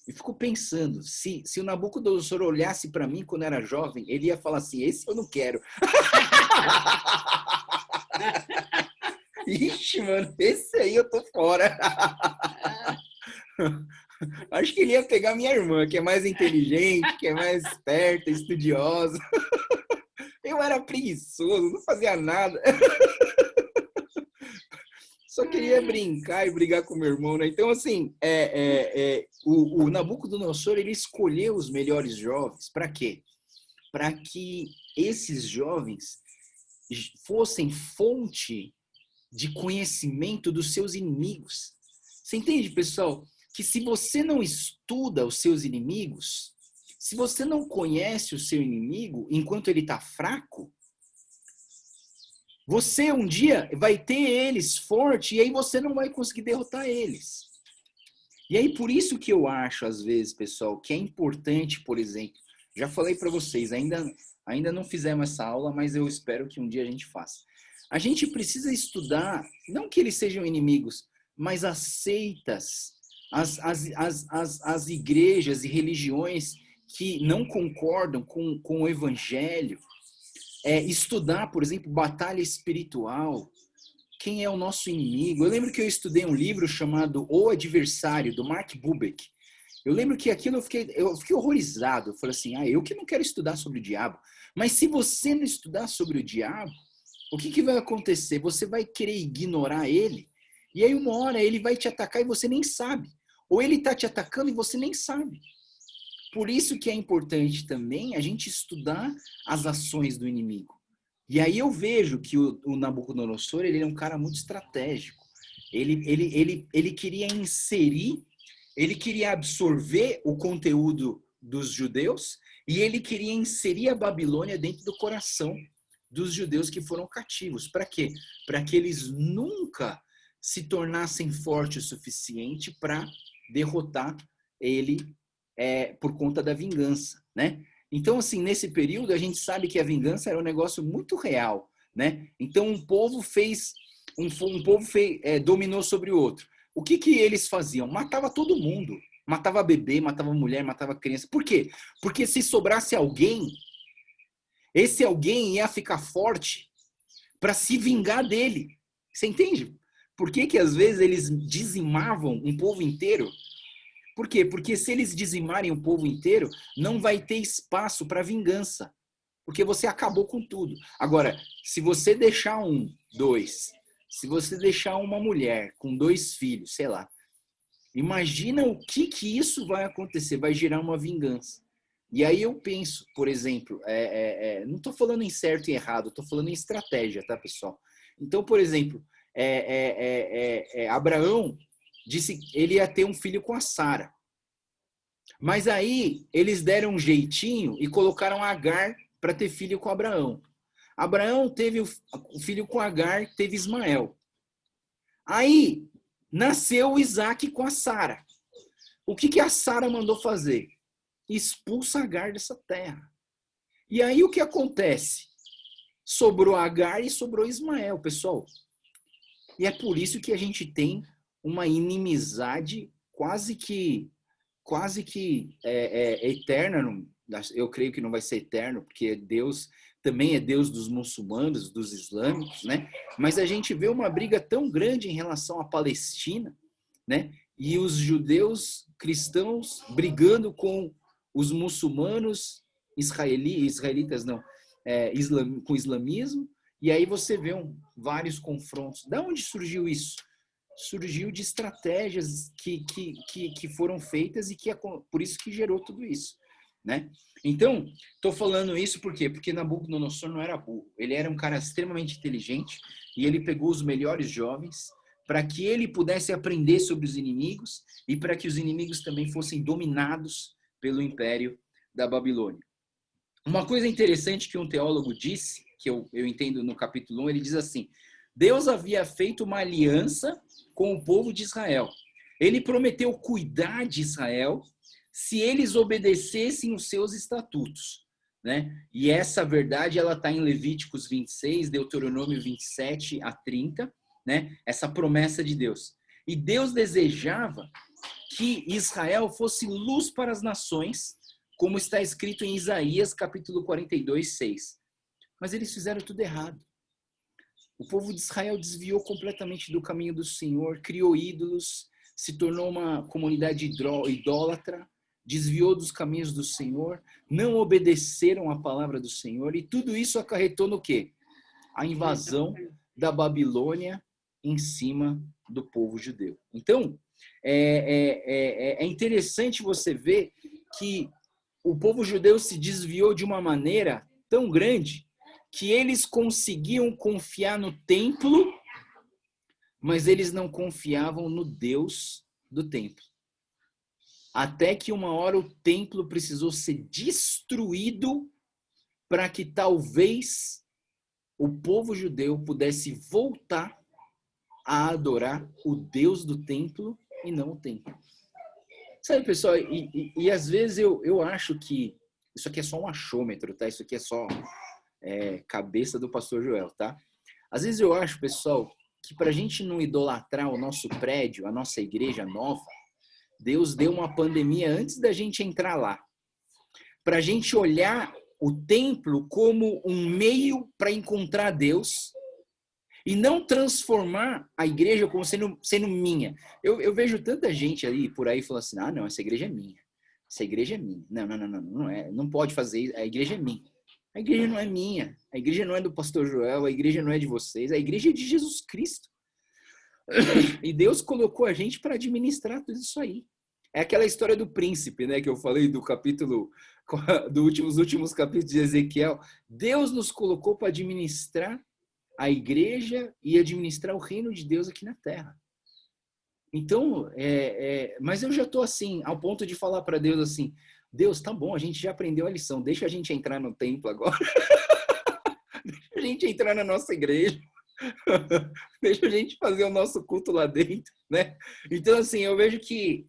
E fico pensando, se o Nabucodonosor olhasse para mim quando era jovem, ele ia falar assim: esse eu não quero. Ixi, mano, esse aí eu tô fora. Acho que ele ia pegar minha irmã, que é mais inteligente, que é mais esperta, estudiosa. Eu era preguiçoso, não fazia nada. Só queria brincar e brigar com meu irmão, né? Então, assim, o Nabucodonosor, ele escolheu os melhores jovens. Para quê? Para que esses jovens fossem fonte de conhecimento dos seus inimigos. Você entende, pessoal? Que se você não estuda os seus inimigos, se você não conhece o seu inimigo enquanto ele está fraco, você um dia vai ter eles forte e aí você não vai conseguir derrotar eles. E aí por isso que eu acho, às vezes, pessoal, que é importante, por exemplo, já falei para vocês, ainda não fizemos essa aula, mas eu espero que um dia a gente faça. A gente precisa estudar, não que eles sejam inimigos, mas as seitas, as igrejas e religiões que não concordam com o evangelho. Estudar, por exemplo, batalha espiritual. Quem é o nosso inimigo? Eu lembro que eu estudei um livro chamado O Adversário, do Mark Bubeck. Eu lembro que aquilo eu fiquei horrorizado. Eu falei assim, eu que não quero estudar sobre o diabo. Mas se você não estudar sobre o diabo, o que vai acontecer? Você vai querer ignorar ele, e aí uma hora ele vai te atacar e você nem sabe. Ou ele está te atacando e você nem sabe. Por isso que é importante também a gente estudar as ações do inimigo. E aí eu vejo que o Nabucodonosor, ele é um cara muito estratégico. Ele queria inserir, ele queria absorver o conteúdo dos judeus e ele queria inserir a Babilônia dentro do coração dos judeus que foram cativos. Para quê? Para que eles nunca se tornassem fortes o suficiente para derrotar ele por conta da vingança, né? Então, assim, nesse período, a gente sabe que a vingança era um negócio muito real, né? Então, dominou sobre o outro. O que eles faziam? Matava todo mundo. Matava bebê, matava mulher, matava criança. Por quê? Porque se sobrasse alguém, esse alguém ia ficar forte para se vingar dele. Você entende? Por que às vezes eles dizimavam um povo inteiro? Por quê? Porque se eles dizimarem o povo inteiro, não vai ter espaço para vingança. Porque você acabou com tudo. Agora, se você deixar se você deixar uma mulher com 2 filhos, sei lá, imagina o que isso vai acontecer, vai gerar uma vingança. E aí eu penso, por exemplo, não estou falando em certo e errado, estou falando em estratégia, tá, pessoal? Então, por exemplo, Abraão disse que ele ia ter um filho com a Sara. Mas aí eles deram um jeitinho e colocaram Agar para ter filho com Abraão. Abraão teve o filho com Agar, teve Ismael. Aí nasceu o Isaac com a Sara. O que a Sara mandou fazer? Expulsa Agar dessa terra. E aí o que acontece? Sobrou Agar e sobrou Ismael, pessoal. E é por isso que a gente tem uma inimizade quase que eterna. Eu creio que não vai ser eterno, porque Deus também é Deus dos muçulmanos, dos islâmicos, né? Mas a gente vê uma briga tão grande em relação à Palestina, né? E os judeus cristãos brigando com os muçulmanos israelitas não, com o islamismo, e aí você vê vários confrontos. Da onde surgiu isso? Surgiu de estratégias que foram feitas e que é por isso que gerou tudo isso, né? Então, estou falando isso por quê? Porque Nabucodonosor não era burro. Ele era um cara extremamente inteligente e ele pegou os melhores jovens para que ele pudesse aprender sobre os inimigos e para que os inimigos também fossem dominados pelo império da Babilônia. Uma coisa interessante que um teólogo disse, que eu entendo no capítulo 1, ele diz assim: Deus havia feito uma aliança com o povo de Israel. Ele prometeu cuidar de Israel se eles obedecessem os seus estatutos, né? E essa verdade ela está em Levíticos 26, Deuteronômio 27 a 30, né? Essa promessa de Deus. E Deus desejava que Israel fosse luz para as nações, como está escrito em Isaías capítulo 42, 6. Mas eles fizeram tudo errado. O povo de Israel desviou completamente do caminho do Senhor, criou ídolos, se tornou uma comunidade idólatra, desviou dos caminhos do Senhor, não obedeceram à palavra do Senhor, e tudo isso acarretou no quê? A invasão da Babilônia em cima do povo judeu. Então, é interessante você ver que o povo judeu se desviou de uma maneira tão grande que eles conseguiam confiar no templo, mas eles não confiavam no Deus do templo. Até que uma hora o templo precisou ser destruído para que talvez o povo judeu pudesse voltar a adorar o Deus do templo e não o templo. Sabe, pessoal, e às vezes eu acho que isso aqui é só um achômetro, tá? Isso aqui é só cabeça do pastor Joel, tá? Às vezes eu acho, pessoal, que para a gente não idolatrar o nosso prédio, a nossa igreja nova, Deus deu uma pandemia antes da gente entrar lá. Para a gente olhar o templo como um meio para encontrar Deus e não transformar a igreja como sendo minha. Eu vejo tanta gente ali por aí falando assim: não, essa igreja é minha. Essa igreja é minha. Não é. Não pode fazer isso. A igreja é minha. A igreja não é minha. A igreja não é do pastor Joel. A igreja não é de vocês. A igreja é de Jesus Cristo. E Deus colocou a gente para administrar tudo isso aí. É aquela história do príncipe, né, que eu falei do capítulo, dos últimos capítulos de Ezequiel. Deus nos colocou para administrar a igreja e administrar o reino de Deus aqui na terra. Então, mas eu já estou assim, ao ponto de falar para Deus assim: Deus, tá bom, a gente já aprendeu a lição, deixa a gente entrar no templo agora. Deixa a gente entrar na nossa igreja. Deixa a gente fazer o nosso culto lá dentro, né? Então, assim, eu vejo que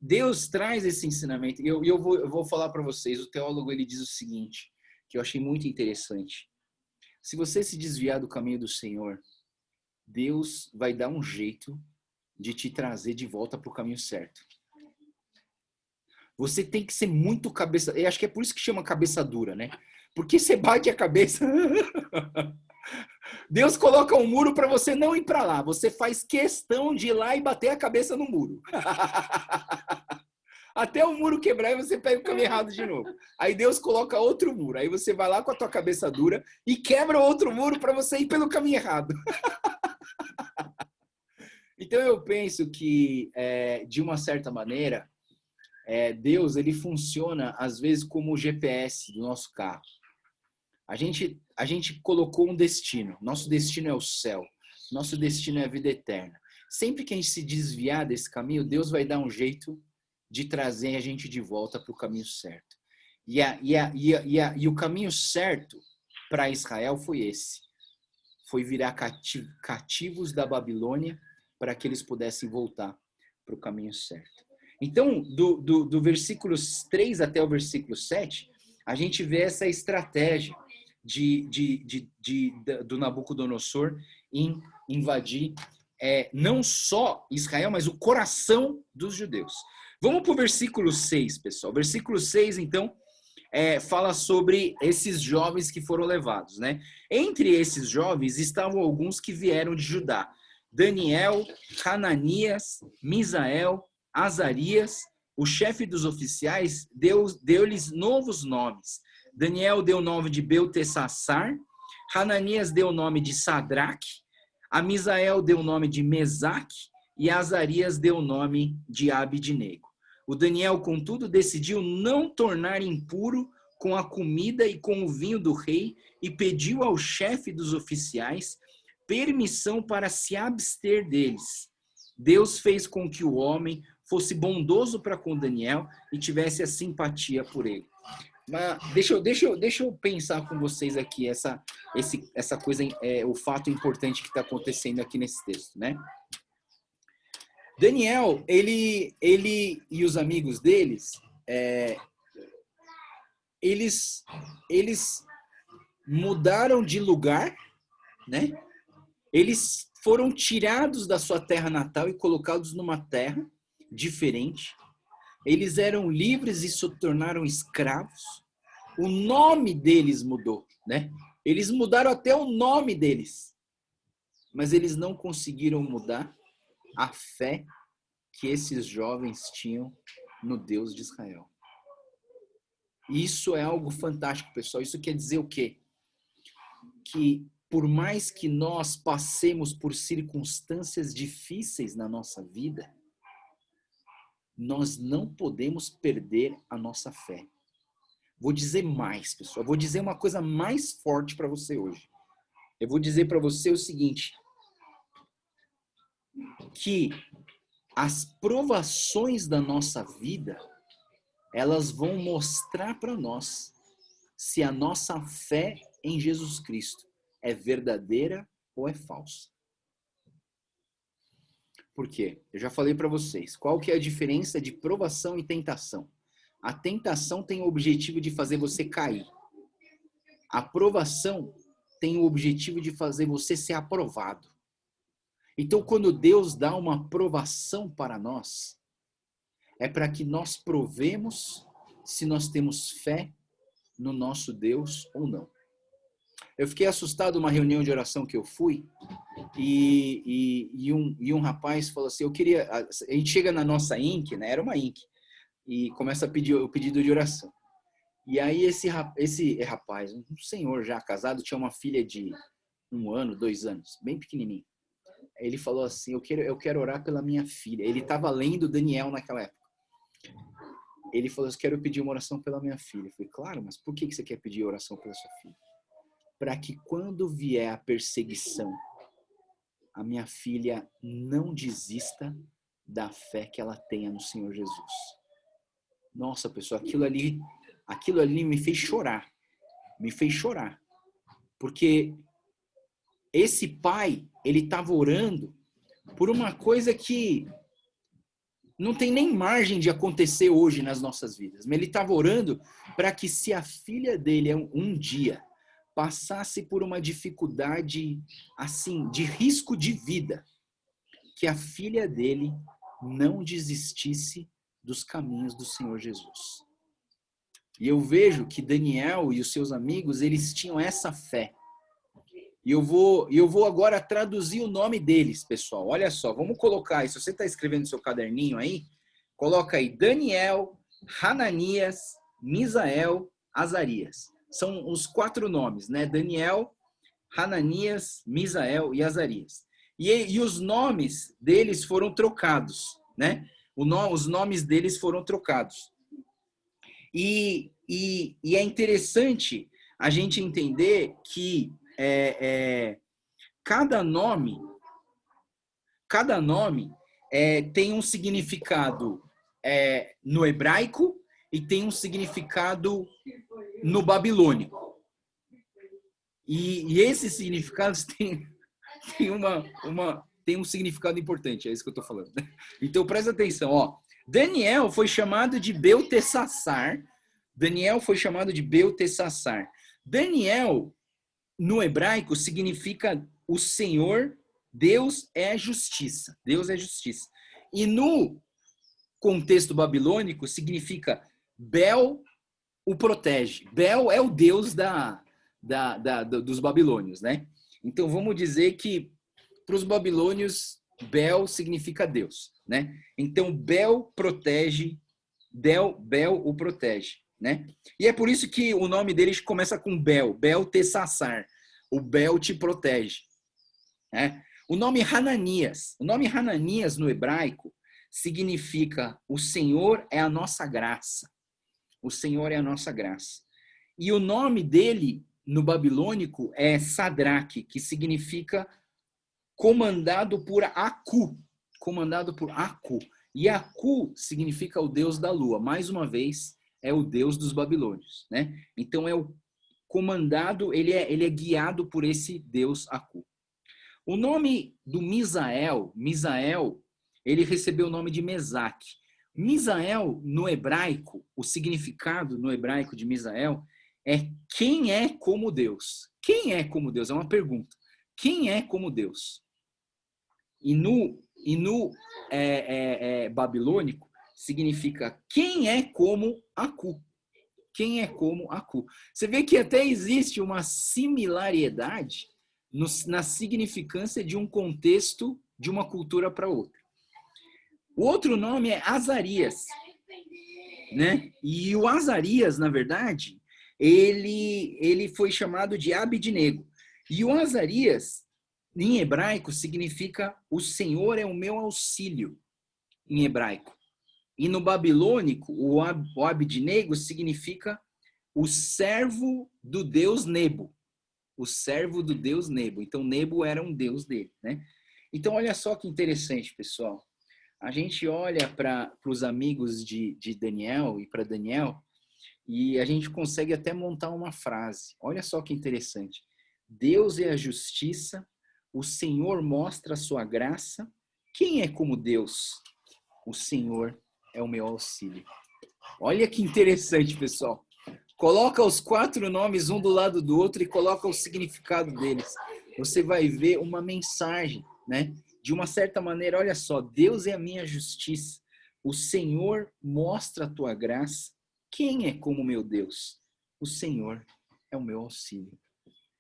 Deus traz esse ensinamento. E eu vou falar para vocês. O teólogo ele diz o seguinte, que eu achei muito interessante. Se você se desviar do caminho do Senhor, Deus vai dar um jeito de te trazer de volta para o caminho certo. Você tem que ser muito cabeça... Eu acho que é por isso que chama cabeça dura, né? Porque você bate a cabeça... Deus coloca um muro para você não ir para lá. Você faz questão de ir lá e bater a cabeça no muro. Até o muro quebrar e você pega o caminho errado de novo. Aí Deus coloca outro muro. Aí você vai lá com a tua cabeça dura e quebra outro muro para você ir pelo caminho errado. Então eu penso que, de uma certa maneira, Deus ele funciona às vezes como o GPS do nosso carro. A gente colocou um destino. Nosso destino é o céu. Nosso destino é a vida eterna. Sempre que a gente se desviar desse caminho, Deus vai dar um jeito de trazer a gente de volta para o caminho certo. E o caminho certo para Israel foi esse. Foi virar cativos da Babilônia para que eles pudessem voltar para o caminho certo. Então, do versículo 3 até o versículo 7, a gente vê essa estratégia do Nabucodonosor em invadir não só Israel, mas o coração dos judeus. Vamos para o versículo 6, pessoal. Versículo 6, então, fala sobre esses jovens que foram levados, né? Entre esses jovens estavam alguns que vieram de Judá. Daniel, Hananias, Misael, Azarias. O chefe dos oficiais deu-lhes novos nomes. Daniel deu o nome de Beltesassar, Hananias deu o nome de Sadraque, a Misael deu o nome de Mesaque e Azarias deu o nome de Abidnego. O Daniel, contudo, decidiu não tornar impuro com a comida e com o vinho do rei e pediu ao chefe dos oficiais permissão para se abster deles. Deus fez com que o homem fosse bondoso para com Daniel e tivesse a simpatia por ele. Mas deixa eu pensar com vocês aqui essa coisa, o fato importante que está acontecendo aqui nesse texto, né? Daniel, ele e os amigos deles, eles mudaram de lugar, né? Eles foram tirados da sua terra natal e colocados numa terra diferente. Eles eram livres e se tornaram escravos. O nome deles mudou, né? Eles mudaram até o nome deles. Mas eles não conseguiram mudar a fé que esses jovens tinham no Deus de Israel. Isso é algo fantástico, pessoal. Isso quer dizer o quê? Que por mais que nós passemos por circunstâncias difíceis na nossa vida, nós não podemos perder a nossa fé. Vou dizer mais, pessoal. Vou dizer uma coisa mais forte para você hoje. Eu vou dizer para você o seguinte, que as provações da nossa vida, elas vão mostrar para nós se a nossa fé em Jesus Cristo é verdadeira ou é falsa. Por quê? Eu já falei para vocês. Qual que é a diferença de provação e tentação? A tentação tem o objetivo de fazer você cair. A provação tem o objetivo de fazer você ser aprovado. Então, quando Deus dá uma aprovação para nós, é para que nós provemos se nós temos fé no nosso Deus ou não. Eu fiquei assustado numa reunião de oração que eu fui e um rapaz falou assim, a gente chega na nossa INC, né? Era uma INC, e começa a pedir o pedido de oração. E aí esse rapaz, um senhor já casado, tinha uma filha de 1 ano, 2 anos, bem pequenininho. Ele falou assim, eu quero orar pela minha filha. Ele estava lendo Daniel naquela época. Ele falou, eu quero pedir uma oração pela minha filha. Eu falei, claro, mas por que você quer pedir oração pela sua filha? Para que quando vier a perseguição, a minha filha não desista da fé que ela tenha no Senhor Jesus. Nossa, pessoal, aquilo ali me fez chorar. Me fez chorar. Porque esse pai, ele estava orando por uma coisa que não tem nem margem de acontecer hoje nas nossas vidas. Mas ele estava orando para que se a filha dele um dia passasse por uma dificuldade assim, de risco de vida, que a filha dele não desistisse dos caminhos do Senhor Jesus. E eu vejo que Daniel e os seus amigos, eles tinham essa fé. E eu vou agora traduzir o nome deles, pessoal. Olha só, vamos colocar aí, se você está escrevendo no seu caderninho aí, coloca aí Daniel, Hananias, Misael, Azarias. São os 4 nomes, né? Daniel, Hananias, Misael e Azarias. E os nomes deles foram trocados, né? Os nomes deles foram trocados. E é interessante a gente entender que cada nome tem um significado no hebraico e tem um significado no babilônico. E esses significados têm um significado importante, é isso que eu estou falando. Então, presta atenção, ó. Daniel foi chamado de Beltessassar. Daniel, no hebraico, significa o Senhor, Deus é justiça. Deus é justiça. E no contexto babilônico, significa Bel o protege. Bel é o Deus dos babilônios, né? Então, vamos dizer que para os babilônios, Bel significa Deus, né? Então, Bel protege, Bel o protege, né? E é por isso que o nome deles começa com Bel, Beltessassar. O Bel te protege, né? O nome Hananias no hebraico significa o Senhor é a nossa graça. O Senhor é a nossa graça. E o nome dele no babilônico é Sadraque, que significa comandado por Aku. E Aku significa o Deus da lua. Mais uma vez, é o Deus dos babilônios, né? Então é o comandado, ele é guiado por esse Deus Aku. O nome do Misael, ele recebeu o nome de Mesaque. Misael, no hebraico, o significado no hebraico de Misael é quem é como Deus. Quem é como Deus? É uma pergunta. Quem é como Deus? E no babilônico, significa quem é como Aku. Quem é como Aku. Você vê que até existe uma similaridade na significância de um contexto de uma cultura para outra. O outro nome é Azarias, né? E o Azarias, na verdade, ele foi chamado de Abidnego. E o Azarias, em hebraico, significa o Senhor é o meu auxílio, em hebraico. E no babilônico, o Abidnego significa o servo do Deus Nebo. O servo do Deus Nebo. Então, Nebo era um deus dele, né? Então, olha só que interessante, pessoal. A gente olha para os amigos de Daniel e para Daniel e a gente consegue até montar uma frase. Olha só que interessante. Deus é a justiça, o Senhor mostra a sua graça. Quem é como Deus? O Senhor é o meu auxílio. Olha que interessante, pessoal. Coloca os 4 nomes um do lado do outro e coloca o significado deles. Você vai ver uma mensagem, né? De uma certa maneira, olha só, Deus é a minha justiça. O Senhor mostra a tua graça. Quem é como meu Deus? O Senhor é o meu auxílio.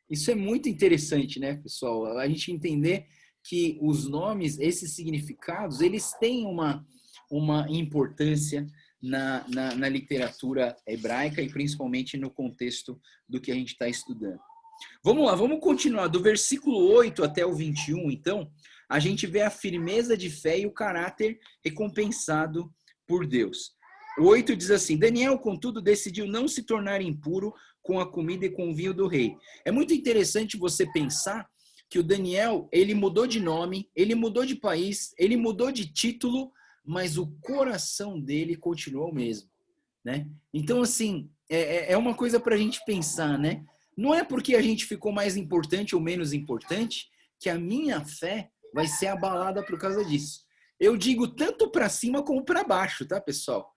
Isso é muito interessante, né, pessoal? A gente entender que os nomes, esses significados, eles têm uma importância na literatura hebraica e principalmente no contexto do que a gente está estudando. Vamos lá, vamos continuar. Do versículo 8 até o 21, então, a gente vê a firmeza de fé e o caráter recompensado por Deus. O 8 diz assim: Daniel, contudo, decidiu não se tornar impuro com a comida e com o vinho do rei. É muito interessante você pensar que o Daniel, ele mudou de nome, ele mudou de país, ele mudou de título, mas o coração dele continuou o mesmo, né? Então, assim, é uma coisa para a gente pensar, né? Não é porque a gente ficou mais importante ou menos importante que a minha fé vai ser abalada por causa disso. Eu digo tanto para cima como para baixo, tá, pessoal?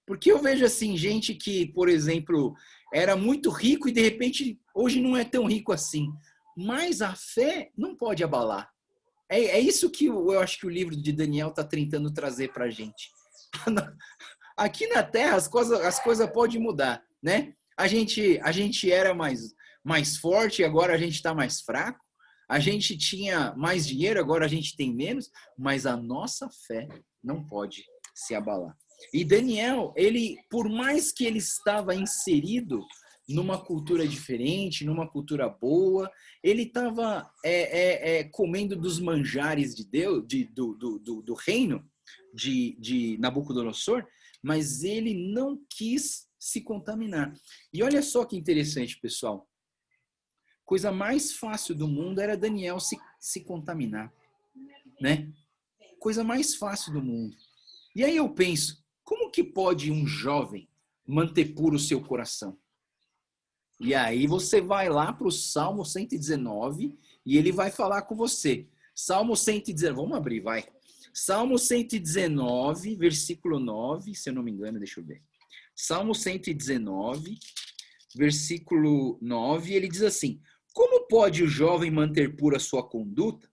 Porque eu vejo assim, gente que, por exemplo, era muito rico e de repente hoje não é tão rico assim. Mas a fé não pode abalar. É isso que eu acho que o livro de Daniel está tentando trazer para a gente. Aqui na Terra as coisas podem mudar, né? A gente era mais forte, agora a gente está mais fraco. A gente tinha mais dinheiro, agora a gente tem menos. Mas a nossa fé não pode se abalar. E Daniel, ele, por mais que ele estava inserido numa cultura diferente, numa cultura boa, ele estava comendo dos manjares de Deus, do reino de Nabucodonosor, mas ele não quis se contaminar. E olha só que interessante, pessoal. Coisa mais fácil do mundo era Daniel se contaminar, né? Coisa mais fácil do mundo. E aí eu penso, como que pode um jovem manter puro o seu coração? E aí você vai lá para o Salmo 119 e ele vai falar com você. Salmo 119, vamos abrir, vai. Salmo 119, versículo 9, se eu não me engano, deixa eu ver. Salmo 119, versículo 9, ele diz assim: como pode o jovem manter pura sua conduta,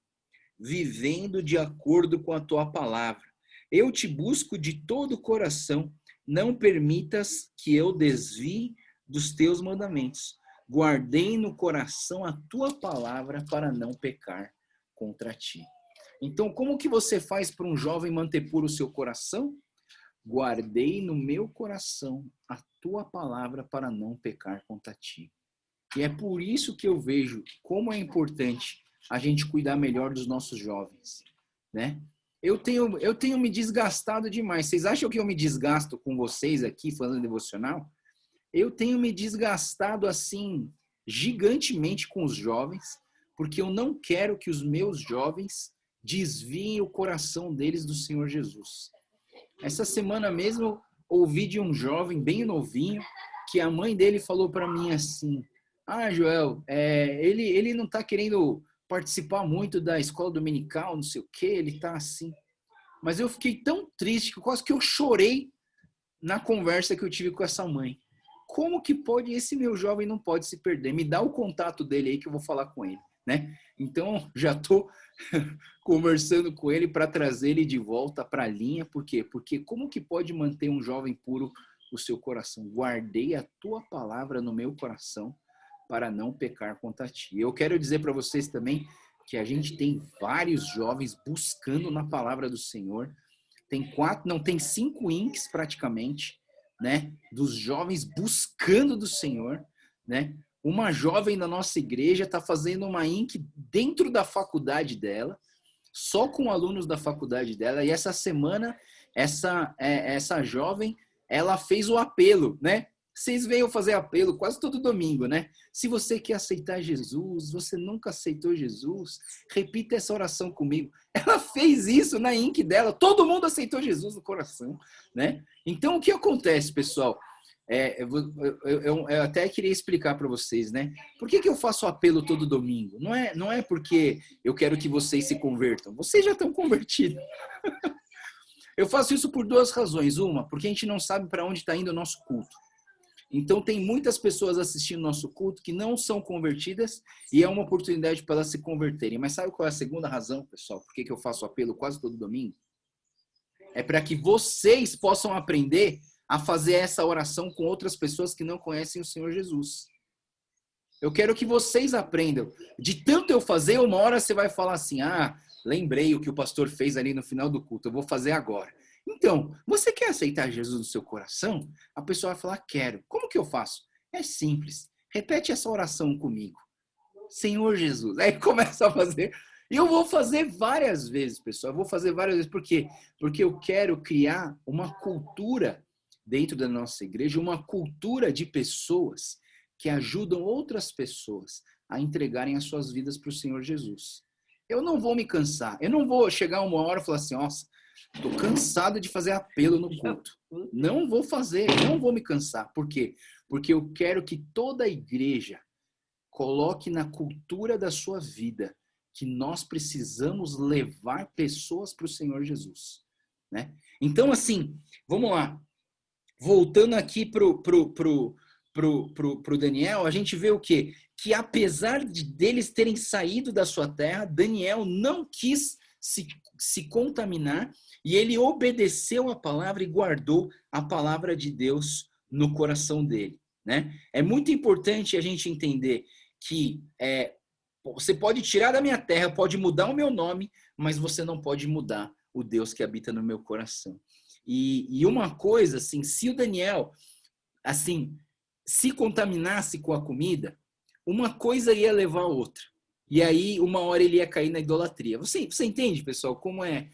vivendo de acordo com a tua palavra? Eu te busco de todo o coração, não permitas que eu desvie dos teus mandamentos. Guardei no coração a tua palavra para não pecar contra ti. Então, como que você faz para um jovem manter puro o seu coração? Guardei no meu coração a tua palavra para não pecar contra ti. E é por isso que eu vejo como é importante a gente cuidar melhor dos nossos jovens, né? Eu tenho me desgastado demais. Vocês acham que eu me desgasto com vocês aqui falando devocional? Eu tenho me desgastado assim gigantemente com os jovens, porque eu não quero que os meus jovens desviem o coração deles do Senhor Jesus. Essa semana mesmo eu ouvi de um jovem bem novinho que a mãe dele falou para mim assim: ah, Joel, ele não está querendo participar muito da escola dominical, não sei o que, ele está assim. Mas eu fiquei tão triste que quase que eu chorei na conversa que eu tive com essa mãe. Como que pode, esse meu jovem não pode se perder? Me dá o contato dele aí que eu vou falar com ele, né? Então, já estou conversando com ele para trazer ele de volta para a linha. Por quê? Porque como que pode manter um jovem puro o seu coração? Guardei a tua palavra no meu coração para não pecar contra ti. Eu quero dizer para vocês também que a gente tem vários jovens buscando na palavra do Senhor. Tem 5 inks praticamente, né, dos jovens buscando do Senhor, né? Uma jovem da nossa igreja está fazendo uma INC dentro da faculdade dela, só com alunos da faculdade dela, e essa semana essa jovem, ela fez o apelo, né? Vocês veem eu fazer apelo quase todo domingo, né? Se você quer aceitar Jesus, você nunca aceitou Jesus, repita essa oração comigo. Ela fez isso na INC dela, todo mundo aceitou Jesus no coração, né? Então, o que acontece, pessoal? Eu até queria explicar para vocês, né? Por que eu faço apelo todo domingo? Não é porque eu quero que vocês se convertam. Vocês já estão convertidos. Eu faço isso por 2 razões. Uma, porque a gente não sabe para onde está indo o nosso culto. Então, tem muitas pessoas assistindo nosso culto que não são convertidas e é uma oportunidade para elas se converterem. Mas sabe qual é a segunda razão, pessoal? Por que eu faço apelo quase todo domingo? É para que vocês possam aprender a fazer essa oração com outras pessoas que não conhecem o Senhor Jesus. Eu quero que vocês aprendam. De tanto eu fazer, uma hora você vai falar assim: ah, lembrei o que o pastor fez ali no final do culto, eu vou fazer agora. Então, você quer aceitar Jesus no seu coração? A pessoa vai falar: quero. Como que eu faço? É simples. Repete essa oração comigo. Senhor Jesus. Aí começa a fazer. E eu vou fazer várias vezes, pessoal. Eu vou fazer várias vezes. Por quê? Porque eu quero criar uma cultura dentro da nossa igreja, uma cultura de pessoas que ajudam outras pessoas a entregarem as suas vidas para o Senhor Jesus. Eu não vou me cansar. Eu não vou chegar uma hora e falar assim: nossa, estou cansado de fazer apelo no culto. Não vou fazer, não vou me cansar. Por quê? Porque eu quero que toda a igreja coloque na cultura da sua vida que nós precisamos levar pessoas para o Senhor Jesus, né? Então, assim, vamos lá. Voltando aqui pro Daniel, a gente vê o quê? Que apesar deles terem saído da sua terra, Daniel não quis se contaminar e ele obedeceu a palavra e guardou a palavra de Deus no coração dele, né? É muito importante a gente entender que você pode tirar da minha terra, pode mudar o meu nome, mas você não pode mudar o Deus que habita no meu coração. E uma coisa, assim, se o Daniel, assim, se contaminasse com a comida, uma coisa ia levar a outra. E aí, uma hora ele ia cair na idolatria. Você entende, pessoal, como é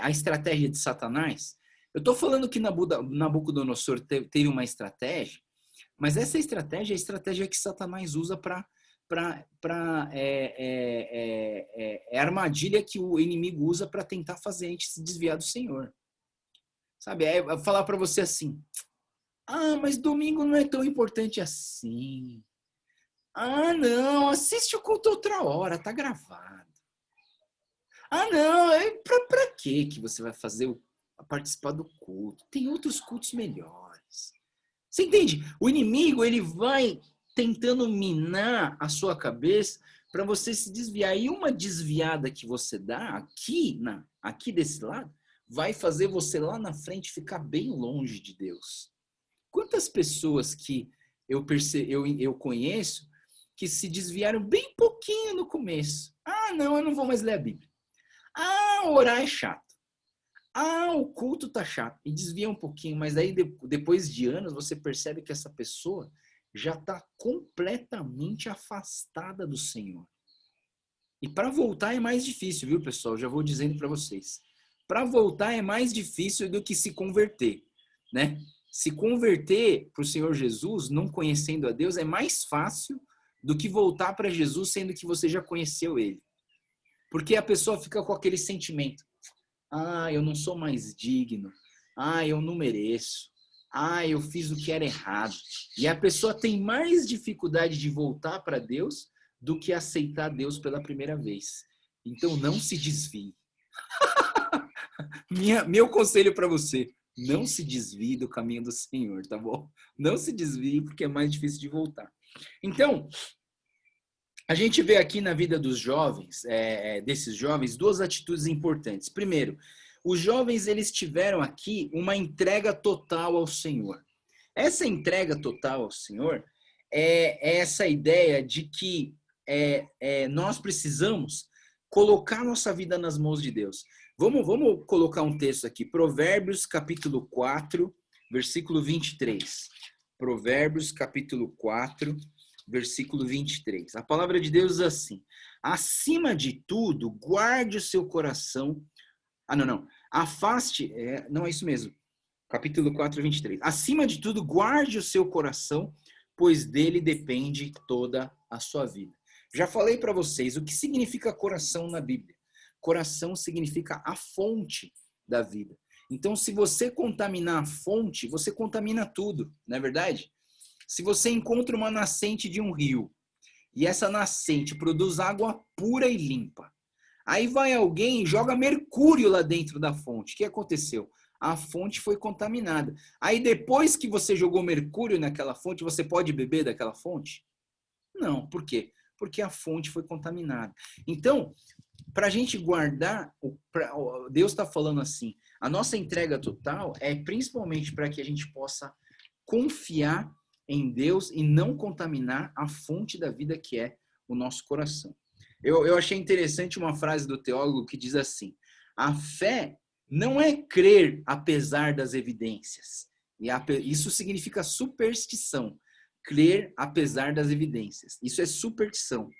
a estratégia de Satanás? Eu estou falando que Nabucodonosor teve uma estratégia, mas essa estratégia é a estratégia que Satanás usa é a armadilha que o inimigo usa para tentar fazer a gente se desviar do Senhor. Sabe, falar para você assim, mas domingo não é tão importante assim. Não, assiste o culto outra hora, tá gravado. Não, pra que você vai participar do culto? Tem outros cultos melhores. Você entende? O inimigo, ele vai tentando minar a sua cabeça para você se desviar. E uma desviada que você dá aqui desse lado, vai fazer você lá na frente ficar bem longe de Deus. Quantas pessoas que eu conheço que se desviaram bem pouquinho no começo? Não, eu não vou mais ler a Bíblia. Orar é chato. O culto tá chato. E desvia um pouquinho, mas aí depois de anos você percebe que essa pessoa já está completamente afastada do Senhor. E para voltar é mais difícil, viu, pessoal? Já vou dizendo para vocês. Para voltar é mais difícil do que se converter, né? Se converter para o Senhor Jesus, não conhecendo a Deus, é mais fácil do que voltar para Jesus, sendo que você já conheceu Ele. Porque a pessoa fica com aquele sentimento. Eu não sou mais digno. Eu não mereço. Eu fiz o que era errado. E a pessoa tem mais dificuldade de voltar para Deus do que aceitar Deus pela primeira vez. Então não se desvie. Meu conselho para você, não se desvie do caminho do Senhor, tá bom? Não se desvie porque é mais difícil de voltar. Então, a gente vê aqui na vida dos jovens, desses jovens, duas atitudes importantes. Primeiro, os jovens eles tiveram aqui uma entrega total ao Senhor. Essa entrega total ao Senhor é essa ideia de que nós precisamos colocar nossa vida nas mãos de Deus. Vamos colocar um texto aqui, Provérbios capítulo 4, versículo 23. Provérbios capítulo 4, versículo 23. A palavra de Deus diz assim: acima de tudo, guarde o seu coração. Afaste, não é isso mesmo. Capítulo 4, 23. Acima de tudo, guarde o seu coração, pois dele depende toda a sua vida. Já falei para vocês o que significa coração na Bíblia. Coração significa a fonte da vida. Então, se você contaminar a fonte, você contamina tudo, não é verdade? Se você encontra uma nascente de um rio e essa nascente produz água pura e limpa, aí vai alguém e joga mercúrio lá dentro da fonte. O que aconteceu? A fonte foi contaminada. Aí depois que você jogou mercúrio naquela fonte, você pode beber daquela fonte? Não. Por quê? Porque a fonte foi contaminada. Então, para a gente guardar, Deus está falando assim, a nossa entrega total é principalmente para que a gente possa confiar em Deus e não contaminar a fonte da vida que é o nosso coração. Eu achei interessante uma frase do teólogo que diz assim: a fé não é crer apesar das evidências. Isso significa superstição. Crer apesar das evidências. Isso é superstição.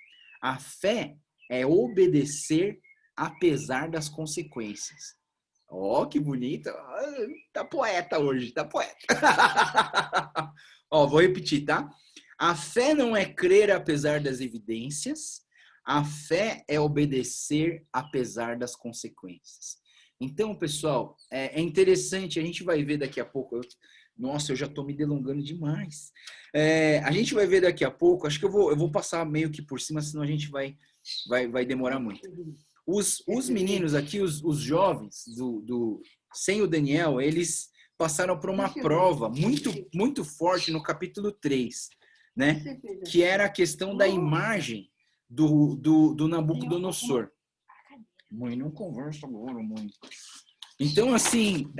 A fé é obedecer apesar das consequências. Que bonito. Tá poeta hoje, tá poeta. Vou repetir, tá? A fé não é crer apesar das evidências. A fé é obedecer apesar das consequências. Então, pessoal, é interessante, a gente vai ver daqui a pouco. Nossa, eu já estou me delongando demais. A gente vai ver daqui a pouco, acho que eu vou passar meio que por cima, senão a gente vai vai demorar muito. Os meninos aqui, os jovens, sem o Daniel, eles passaram por uma prova muito forte no capítulo 3, né? Que era a questão da imagem do Nabucodonosor. Mãe, não conversa agora, mãe. Então, assim,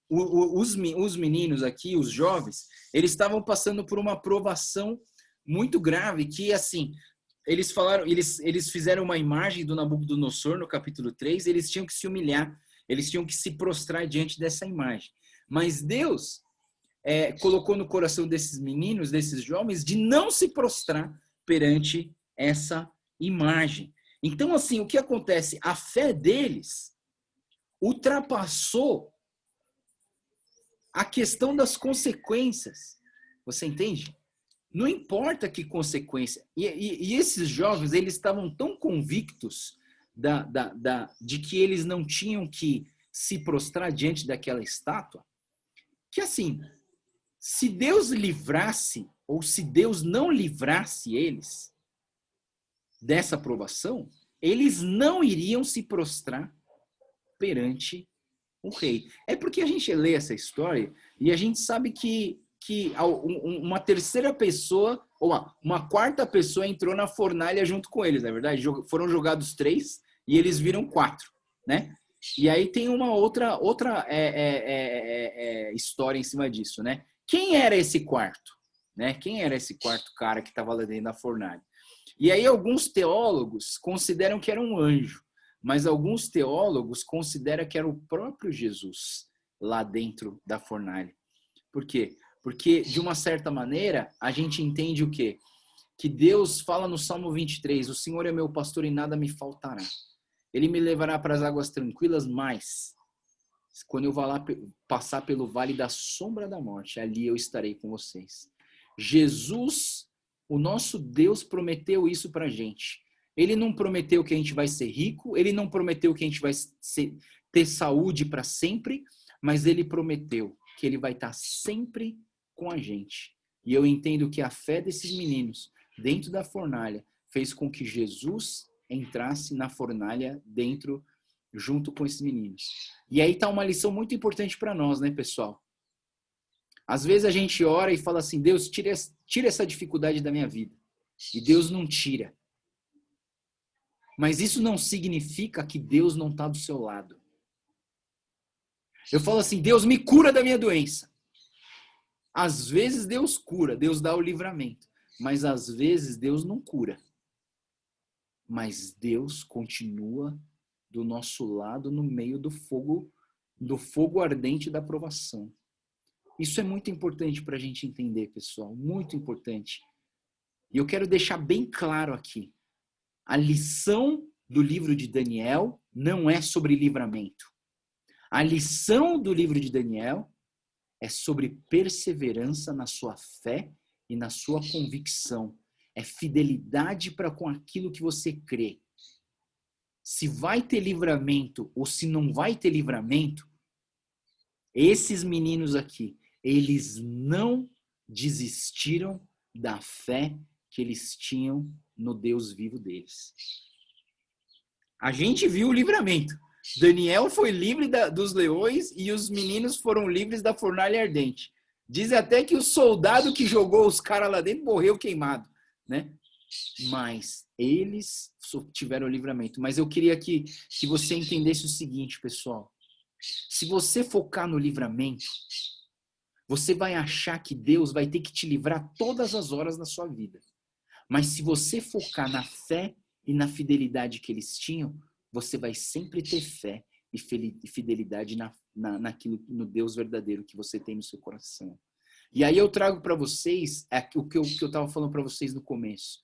os meninos aqui, os jovens, eles estavam passando por uma provação muito grave, que, assim, eles fizeram uma imagem do Nabucodonosor no capítulo 3, eles tinham que se humilhar, eles tinham que se prostrar diante dessa imagem. Mas Deus colocou no coração desses meninos, desses jovens, de não se prostrar perante essa imagem. Então, assim, o que acontece? A fé deles ultrapassou a questão das consequências. Você entende? Não importa que consequência. E esses jovens, eles estavam tão convictos de que eles não tinham que se prostrar diante daquela estátua, que assim, se Deus livrasse, ou se Deus não livrasse eles dessa provação, eles não iriam se prostrar perante o rei. É porque a gente lê essa história e a gente sabe que uma terceira pessoa, ou uma quarta pessoa entrou na fornalha junto com eles, não é verdade? Foram jogados 3 e eles viram 4, né? E aí tem uma outra história em cima disso, né? Quem era esse quarto? Né? Quem era esse quarto cara que estava lá dentro da fornalha? E aí alguns teólogos consideram que era um anjo, mas alguns teólogos consideram que era o próprio Jesus lá dentro da fornalha. Por quê? Porque, de uma certa maneira, a gente entende o quê? Que Deus fala no Salmo 23, o Senhor é meu pastor e nada me faltará. Ele me levará para as águas tranquilas, mas quando eu vá lá passar pelo vale da sombra da morte, ali eu estarei com vocês. Jesus, o nosso Deus, prometeu isso para a gente. Ele não prometeu que a gente vai ser rico, ele não prometeu que a gente vai ter saúde para sempre, mas ele prometeu que ele vai estar sempre com a gente. E eu entendo que a fé desses meninos dentro da fornalha fez com que Jesus entrasse na fornalha dentro, junto com esses meninos. E aí está uma lição muito importante para nós, né, pessoal? Às vezes a gente ora e fala assim, Deus, tira essa dificuldade da minha vida. E Deus não tira. Mas isso não significa que Deus não está do seu lado. Eu falo assim, Deus me cura da minha doença. Às vezes Deus cura, Deus dá o livramento. Mas às vezes Deus não cura. Mas Deus continua do nosso lado no meio do fogo ardente da provação. Isso é muito importante para a gente entender, pessoal. Muito importante. E eu quero deixar bem claro aqui. A lição do livro de Daniel não é sobre livramento. A lição do livro de Daniel é sobre perseverança na sua fé e na sua convicção. É fidelidade para com aquilo que você crê. Se vai ter livramento ou se não vai ter livramento, esses meninos aqui, eles não desistiram da fé que eles tinham no Deus vivo deles. A gente viu o livramento. Daniel foi livre dos leões e os meninos foram livres da fornalha ardente. Diz até que o soldado que jogou os caras lá dentro morreu queimado, né? Mas eles tiveram o livramento. Mas eu queria que você entendesse o seguinte, pessoal. Se você focar no livramento, você vai achar que Deus vai ter que te livrar todas as horas da sua vida. Mas se você focar na fé e na fidelidade que eles tinham, você vai sempre ter fé e fidelidade naquilo, no Deus verdadeiro que você tem no seu coração. E aí eu trago para vocês o que eu estava falando para vocês no começo.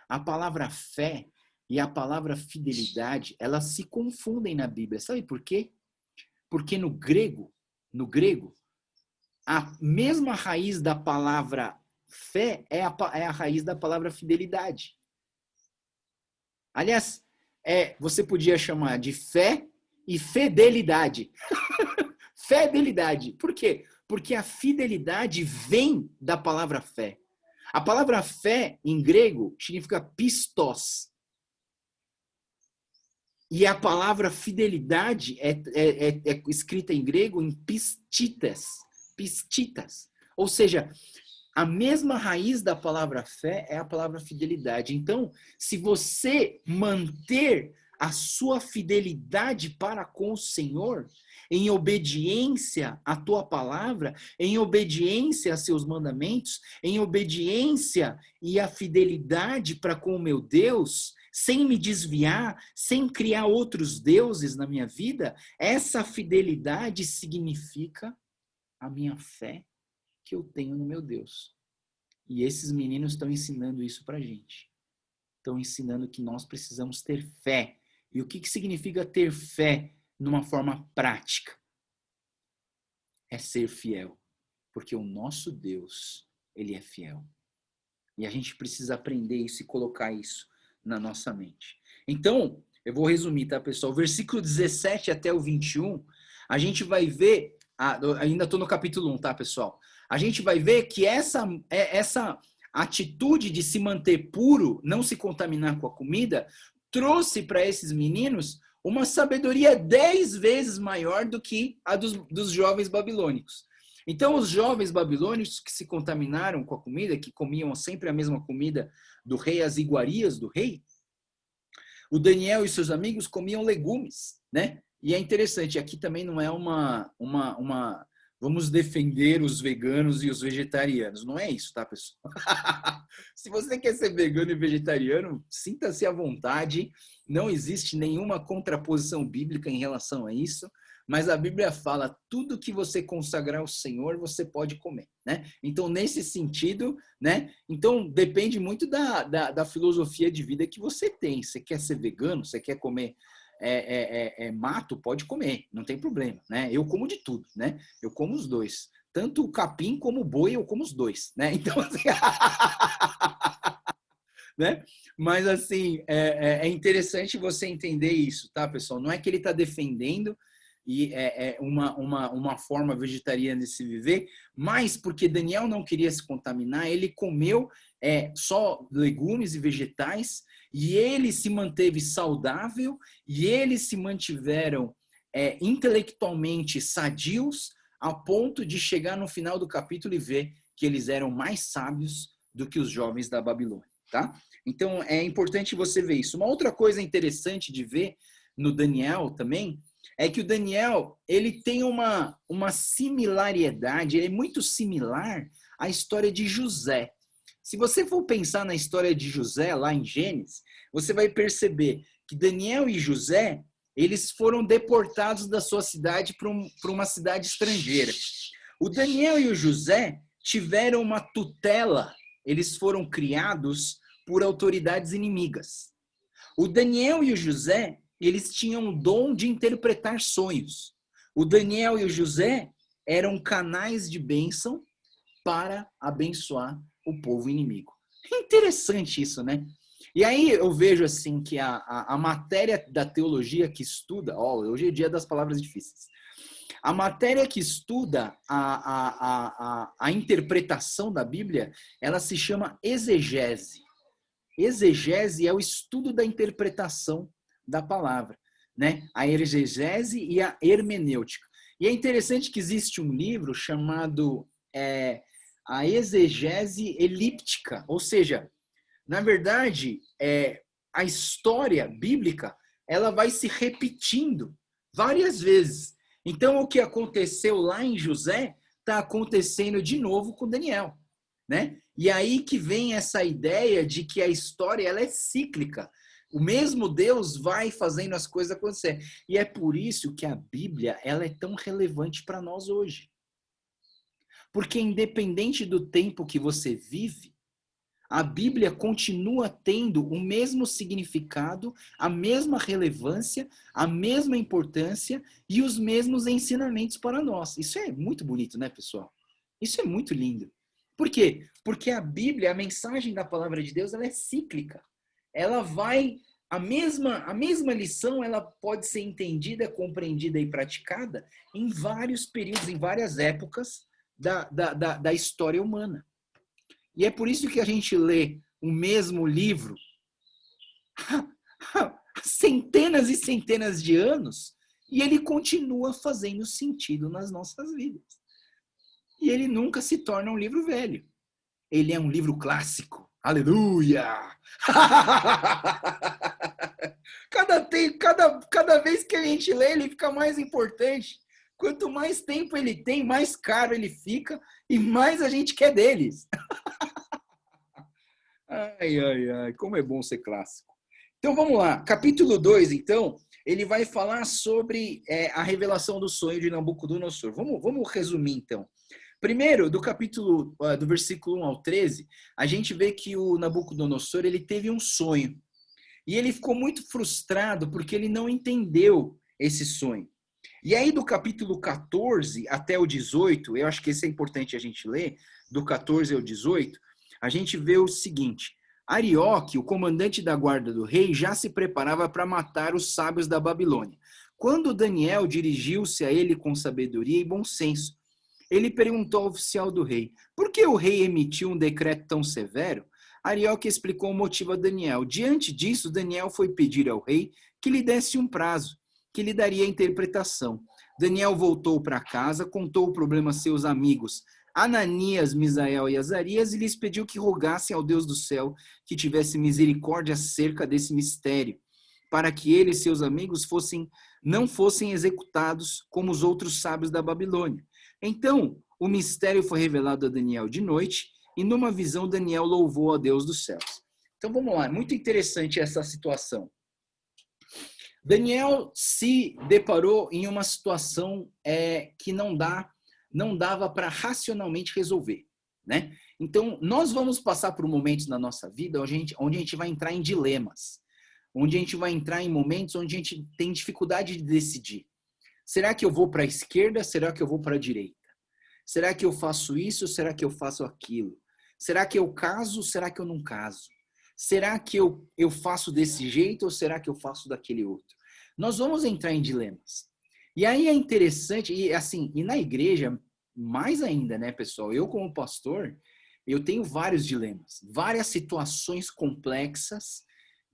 A palavra fé e a palavra fidelidade, elas se confundem na Bíblia. Sabe por quê? Porque no grego, a mesma raiz da palavra fé é a raiz da palavra fidelidade. Aliás, você podia chamar de fé e fidelidade. Fidelidade. Por quê? Porque a fidelidade vem da palavra fé. A palavra fé, em grego, significa pistos. E a palavra fidelidade é escrita em grego em pistitas. Pistitas. Ou seja, a mesma raiz da palavra fé é a palavra fidelidade. Então, se você manter a sua fidelidade para com o Senhor, em obediência à tua palavra, em obediência a seus mandamentos, em obediência e a fidelidade para com o meu Deus, sem me desviar, sem criar outros deuses na minha vida, essa fidelidade significa a minha fé que eu tenho no meu Deus. E esses meninos estão ensinando isso pra gente. Estão ensinando que nós precisamos ter fé. E o que significa ter fé numa forma prática? É ser fiel. Porque o nosso Deus, ele é fiel. E a gente precisa aprender isso e colocar isso na nossa mente. Então, eu vou resumir, tá, pessoal? Versículo 17 até o 21, a gente vai ver, ainda estou no capítulo 1, tá, pessoal? A gente vai ver que essa atitude de se manter puro, não se contaminar com a comida, trouxe para esses meninos uma sabedoria 10 vezes maior do que a dos jovens babilônicos. Então, os jovens babilônicos que se contaminaram com a comida, que comiam sempre a mesma comida do rei, as iguarias do rei, o Daniel e seus amigos comiam legumes, né? E é interessante, aqui também não é vamos defender os veganos e os vegetarianos. Não é isso, tá, pessoal? Se você quer ser vegano e vegetariano, sinta-se à vontade. Não existe nenhuma contraposição bíblica em relação a isso. Mas a Bíblia fala, tudo que você consagrar ao Senhor, você pode comer, né? Então, nesse sentido, né? Então, depende muito da filosofia de vida que você tem. Você quer ser vegano? Você quer comer mato? Pode comer, não tem problema, né? Eu como de tudo, né? Eu como os dois. Tanto o capim como o boi, eu como os dois, né? Então, assim... né? Mas, assim, é interessante você entender isso, tá, pessoal? Não é que ele está defendendo e uma forma vegetariana de se viver, mas porque Daniel não queria se contaminar, ele comeu só legumes e vegetais, e ele se manteve saudável, e eles se mantiveram intelectualmente sadios, a ponto de chegar no final do capítulo e ver que eles eram mais sábios do que os jovens da Babilônia, tá? Então, é importante você ver isso. Uma outra coisa interessante de ver no Daniel também é que o Daniel, ele tem uma similaridade, ele é muito similar à história de José. Se você for pensar na história de José, lá em Gênesis, você vai perceber que Daniel e José, eles foram deportados da sua cidade para uma cidade estrangeira. O Daniel e o José tiveram uma tutela, eles foram criados por autoridades inimigas. O Daniel e o José, eles tinham o dom de interpretar sonhos. O Daniel e o José eram canais de bênção para abençoar o povo inimigo. É interessante isso, né? E aí eu vejo assim que a matéria da teologia que estuda, hoje é dia das palavras difíceis, a matéria que estuda a interpretação da Bíblia, ela se chama exegese. Exegese é o estudo da interpretação da palavra, né? A exegese e a hermenêutica. E é interessante que existe um livro chamado a exegese elíptica, ou seja, na verdade, a história bíblica ela vai se repetindo várias vezes. Então, o que aconteceu lá em José está acontecendo de novo com Daniel, né? E aí que vem essa ideia de que a história ela é cíclica. O mesmo Deus vai fazendo as coisas acontecer. E é por isso que a Bíblia ela é tão relevante para nós hoje. Porque independente do tempo que você vive, a Bíblia continua tendo o mesmo significado, a mesma relevância, a mesma importância e os mesmos ensinamentos para nós. Isso é muito bonito, né, pessoal? Isso é muito lindo. Por quê? Porque a Bíblia, a mensagem da palavra de Deus, ela é cíclica. Ela vai, a mesma lição, ela pode ser entendida, compreendida e praticada em vários períodos, em várias épocas da história humana. E é por isso que a gente lê o mesmo livro centenas e centenas de anos e ele continua fazendo sentido nas nossas vidas. E ele nunca se torna um livro velho. Ele é um livro clássico. Aleluia! Cada vez que a gente lê, ele fica mais importante. Quanto mais tempo ele tem, mais caro ele fica e mais a gente quer deles. Ai, ai, ai, como é bom ser clássico. Então vamos lá, capítulo 2, então, ele vai falar sobre a revelação do sonho de Nabucodonosor. Vamos resumir, então. Primeiro, do versículo 1 ao 13, a gente vê que o Nabucodonosor, ele teve um sonho. E ele ficou muito frustrado porque ele não entendeu esse sonho. E aí, do capítulo 14 até o 18, eu acho que esse é importante a gente ler, do 14 ao 18, a gente vê o seguinte: Arioque, o comandante da guarda do rei, já se preparava para matar os sábios da Babilônia. Quando Daniel dirigiu-se a ele com sabedoria e bom senso, ele perguntou ao oficial do rei: por que o rei emitiu um decreto tão severo? Arioque explicou o motivo a Daniel. Diante disso, Daniel foi pedir ao rei que lhe desse um prazo, que lhe daria a interpretação. Daniel voltou para casa, contou o problema a seus amigos Ananias, Misael e Azarias e lhes pediu que rogassem ao Deus do céu que tivesse misericórdia acerca desse mistério, para que ele e seus amigos não fossem executados como os outros sábios da Babilônia. Então, o mistério foi revelado a Daniel de noite, e numa visão Daniel louvou a Deus dos céus. Então vamos lá, muito interessante essa situação. Daniel se deparou em uma situação que não dava para racionalmente resolver, né? Então, nós vamos passar por momentos na nossa vida onde a gente vai entrar em dilemas, onde a gente vai entrar em momentos onde a gente tem dificuldade de decidir. Será que eu vou para a esquerda? Será que eu vou para a direita? Será que eu faço isso? Será que eu faço aquilo? Será que eu caso? Será que eu não caso? Será que eu faço desse jeito ou será que eu faço daquele outro? Nós vamos entrar em dilemas. E aí é interessante, e na igreja, mais ainda, né, pessoal? Eu, como pastor, eu tenho vários dilemas, várias situações complexas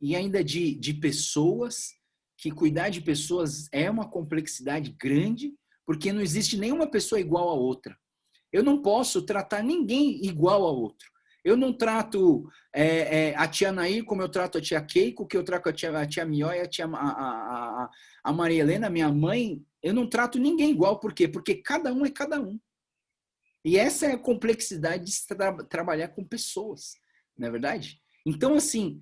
e ainda de pessoas, que cuidar de pessoas é uma complexidade grande, porque não existe nenhuma pessoa igual a outra. Eu não posso tratar ninguém igual a outro. Eu não trato a tia Nair como eu trato a tia Keiko, que eu trato a tia Mióia, a Maria Helena, minha mãe. Eu não trato ninguém igual. Por quê? Porque cada um é cada um. E essa é a complexidade de trabalhar com pessoas, não é verdade? Então, assim,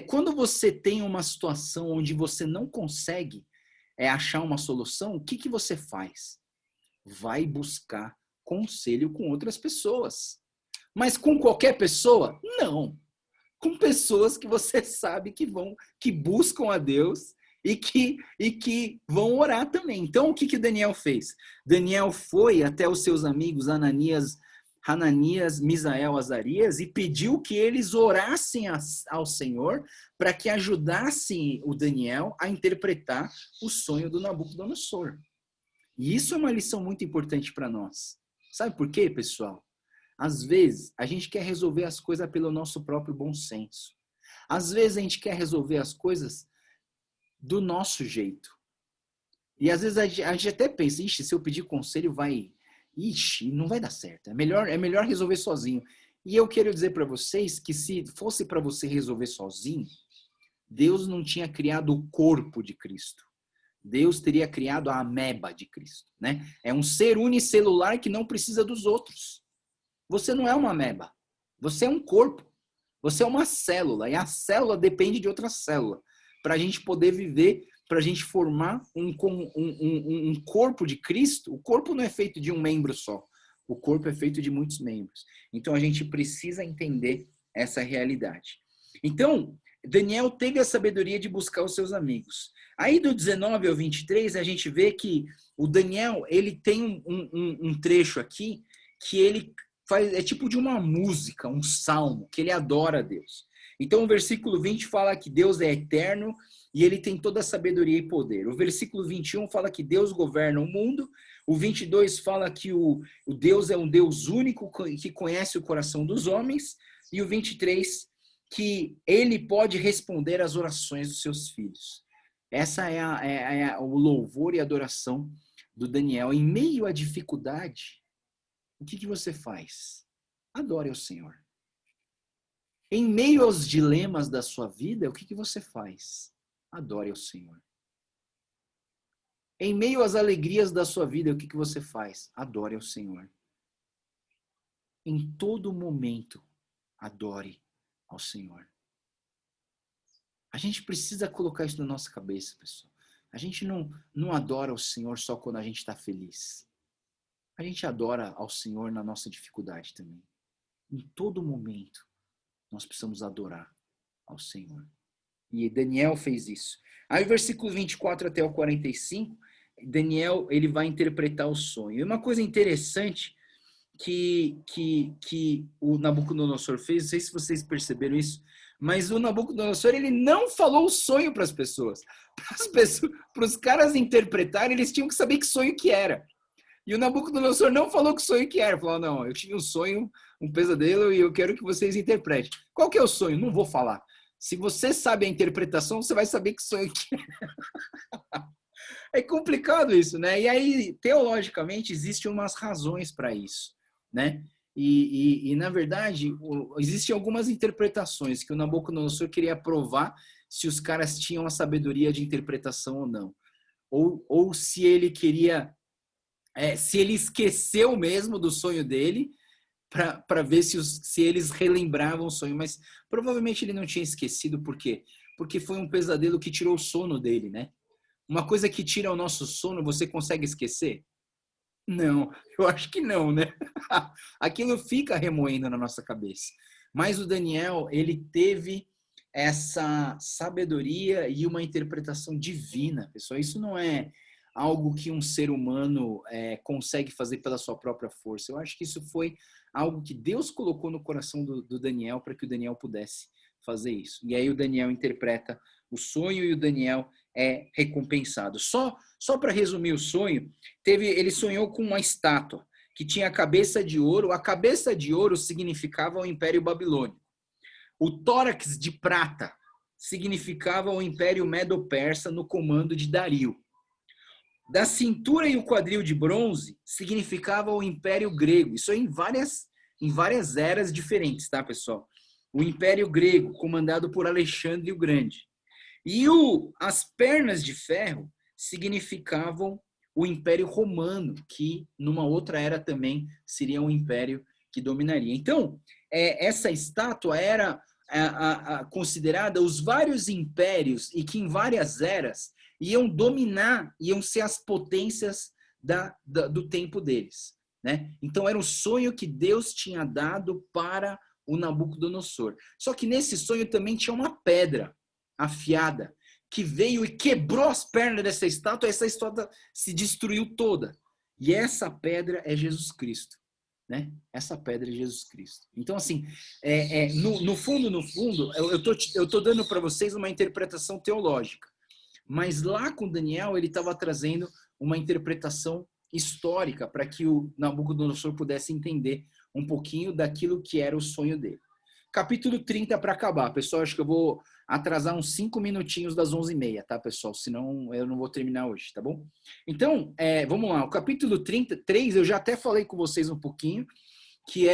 quando você tem uma situação onde você não consegue achar uma solução, o que você faz? Vai buscar conselho com outras pessoas. Mas com qualquer pessoa? Não. Com pessoas que você sabe que buscam a Deus e que vão orar também. Então, o que Daniel fez? Daniel foi até os seus amigos Ananias, Misael, Azarias e pediu que eles orassem ao Senhor para que ajudassem o Daniel a interpretar o sonho do Nabucodonosor. E isso é uma lição muito importante para nós. Sabe por quê, pessoal? Às vezes, a gente quer resolver as coisas pelo nosso próprio bom senso. Às vezes, a gente quer resolver as coisas do nosso jeito. E às vezes a gente até pensa, se eu pedir conselho não vai dar certo. É melhor resolver sozinho. E eu quero dizer para vocês que se fosse para você resolver sozinho, Deus não tinha criado o corpo de Cristo. Deus teria criado a ameba de Cristo, né? É um ser unicelular que não precisa dos outros. Você não é uma ameba. Você é um corpo. Você é uma célula. E a célula depende de outra célula. Para a gente poder viver, para a gente formar um corpo de Cristo, o corpo não é feito de um membro só. O corpo é feito de muitos membros. Então, a gente precisa entender essa realidade. Então, Daniel teve a sabedoria de buscar os seus amigos. Aí, do 19 ao 23, a gente vê que o Daniel, ele tem um trecho aqui que ele é tipo de uma música, um salmo, que ele adora a Deus. Então, o versículo 20 fala que Deus é eterno e ele tem toda a sabedoria e poder. O versículo 21 fala que Deus governa o mundo. O 22 fala que o Deus é um Deus único que conhece o coração dos homens. E o 23, que ele pode responder às orações dos seus filhos. Essa o louvor e adoração do Daniel. Em meio à dificuldade, o que você faz? Adore ao Senhor. Em meio aos dilemas da sua vida, o que você faz? Adore ao Senhor. Em meio às alegrias da sua vida, o que você faz? Adore ao Senhor. Em todo momento, adore ao Senhor. A gente precisa colocar isso na nossa cabeça, pessoal. A gente não adora o Senhor só quando a gente está feliz. A gente adora ao Senhor na nossa dificuldade também. Em todo momento, nós precisamos adorar ao Senhor. E Daniel fez isso. Aí, versículo 24 até o 45, Daniel ele vai interpretar o sonho. E uma coisa interessante que o Nabucodonosor fez, não sei se vocês perceberam isso, mas o Nabucodonosor ele não falou o sonho para as pessoas. Para os caras interpretarem, eles tinham que saber que sonho que era. E o Nabucodonosor não falou que sonho que era. Falou, não, eu tive um sonho, um pesadelo, e eu quero que vocês interpretem. Qual que é o sonho? Não vou falar. Se você sabe a interpretação, você vai saber que sonho que é. É complicado isso, né? E aí, teologicamente, existem umas razões para isso, né? E, na verdade, existem algumas interpretações que o Nabucodonosor queria provar se os caras tinham a sabedoria de interpretação ou não. Ou se ele queria... se ele esqueceu mesmo do sonho dele para ver se eles relembravam o sonho. Mas provavelmente ele não tinha esquecido. Por quê? Porque foi um pesadelo que tirou o sono dele, né? Uma coisa que tira o nosso sono, você consegue esquecer? Não, eu acho que não, né? Aquilo fica remoendo na nossa cabeça. Mas o Daniel, ele teve essa sabedoria e uma interpretação divina, pessoal. Isso não é algo que um ser humano consegue fazer pela sua própria força. Eu acho que isso foi algo que Deus colocou no coração do Daniel para que o Daniel pudesse fazer isso. E aí o Daniel interpreta o sonho e o Daniel é recompensado. Só para resumir o sonho, ele sonhou com uma estátua que tinha a cabeça de ouro. A cabeça de ouro significava o Império Babilônico. O tórax de prata significava o Império Medo-Persa no comando de Dario. Da cintura e o quadril de bronze significava o Império Grego. Isso em várias eras diferentes, tá, pessoal? O Império Grego, comandado por Alexandre o Grande. E as pernas de ferro significavam o Império Romano, que numa outra era também seria um império que dominaria. Então, essa estátua era considerada os vários impérios e que em várias eras iam dominar, iam ser as potências do tempo deles, né? Então, era um sonho que Deus tinha dado para o Nabucodonosor. Só que nesse sonho também tinha uma pedra afiada, que veio e quebrou as pernas dessa estátua, essa estátua se destruiu toda. E essa pedra é Jesus Cristo, né? Essa pedra é Jesus Cristo. Então, assim, no fundo, eu tô dando para vocês uma interpretação teológica, mas lá com Daniel, ele estava trazendo uma interpretação histórica para que o Nabucodonosor pudesse entender um pouquinho daquilo que era o sonho dele. Capítulo 30 para acabar. Pessoal, acho que eu vou atrasar uns 5 minutinhos das 11h30, tá, pessoal? Senão eu não vou terminar hoje, tá bom? Então, vamos lá. O capítulo 33, eu já até falei com vocês um pouquinho, que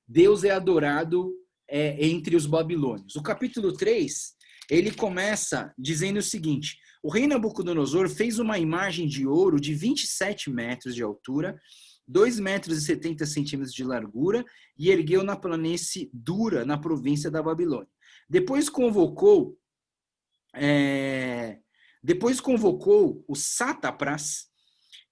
Deus é adorado entre os babilônios. O capítulo 3, ele começa dizendo o seguinte: o rei Nabucodonosor fez uma imagem de ouro de 27 metros de altura, 2,70 metros de largura, e ergueu na planície Dura, na província da Babilônia. Depois convocou os sátrapas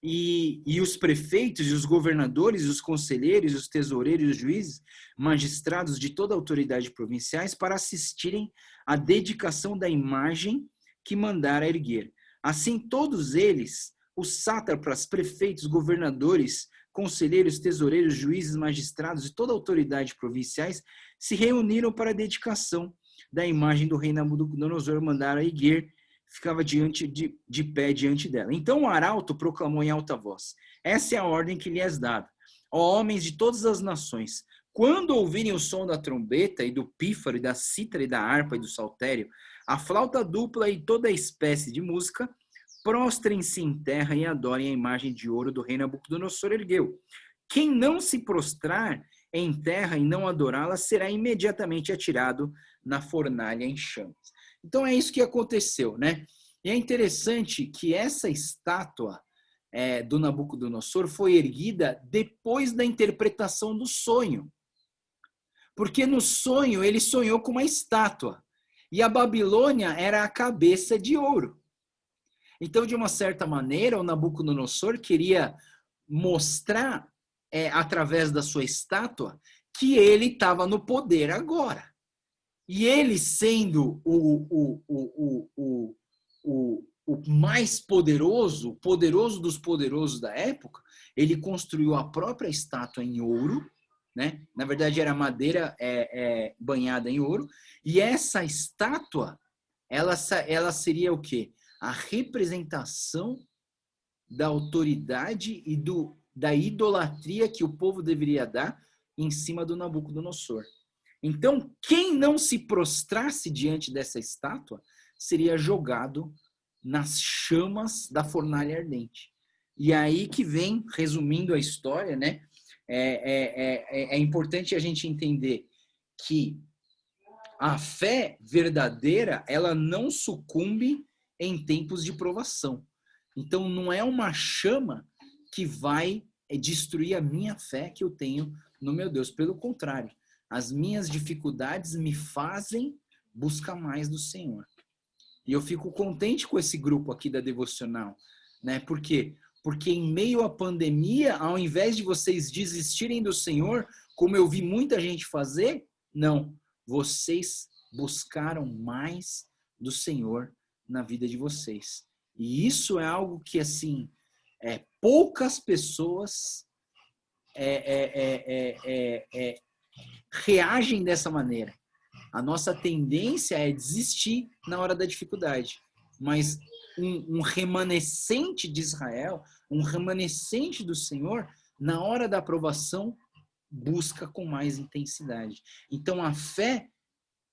e os prefeitos, e os governadores, e os conselheiros, e os tesoureiros, e os juízes, magistrados de toda a autoridade provinciais para assistirem à dedicação da imagem que mandara erguer. Assim, todos eles, os sátrapas, prefeitos, governadores, conselheiros, tesoureiros, juízes, magistrados e toda a autoridade provinciais se reuniram para a dedicação da imagem do rei Nabucodonosor, mandaram erguer, ficava de pé diante dela. Então o arauto proclamou em alta voz: essa é a ordem que lhe és dada, ó homens de todas as nações, quando ouvirem o som da trombeta e do pífaro e da cítara e da harpa e do saltério, a flauta dupla e toda espécie de música, prostrem-se em terra e adorem a imagem de ouro do rei Nabucodonosor ergueu. Quem não se prostrar em terra e não adorá-la será imediatamente atirado na fornalha em chamas. Então é isso que aconteceu, né? E é interessante que essa estátua do Nabucodonosor foi erguida depois da interpretação do sonho. Porque no sonho ele sonhou com uma estátua. E a Babilônia era a cabeça de ouro. Então, de uma certa maneira, o Nabucodonosor queria mostrar, através da sua estátua, que ele estava no poder agora. E ele, sendo o mais poderoso, poderoso dos poderosos da época, ele construiu a própria estátua em ouro, né? Na verdade, era madeira banhada em ouro. E essa estátua, ela seria o quê? A representação da autoridade e da idolatria que o povo deveria dar em cima do Nabucodonosor. Então, quem não se prostrasse diante dessa estátua seria jogado nas chamas da fornalha ardente. E aí que vem, resumindo a história, né? É importante a gente entender que a fé verdadeira, ela não sucumbe em tempos de provação. Então, não é uma chama que vai destruir a minha fé que eu tenho no meu Deus. Pelo contrário, as minhas dificuldades me fazem buscar mais do Senhor. E eu fico contente com esse grupo aqui da Devocional, né? Por quê? Porque em meio à pandemia, ao invés de vocês desistirem do Senhor, como eu vi muita gente fazer, não. Vocês buscaram mais do Senhor na vida de vocês. E isso é algo que, assim, poucas pessoas reagem dessa maneira. A nossa tendência é desistir na hora da dificuldade. Mas um remanescente de Israel, um remanescente do Senhor, na hora da aprovação, busca com mais intensidade. Então, a fé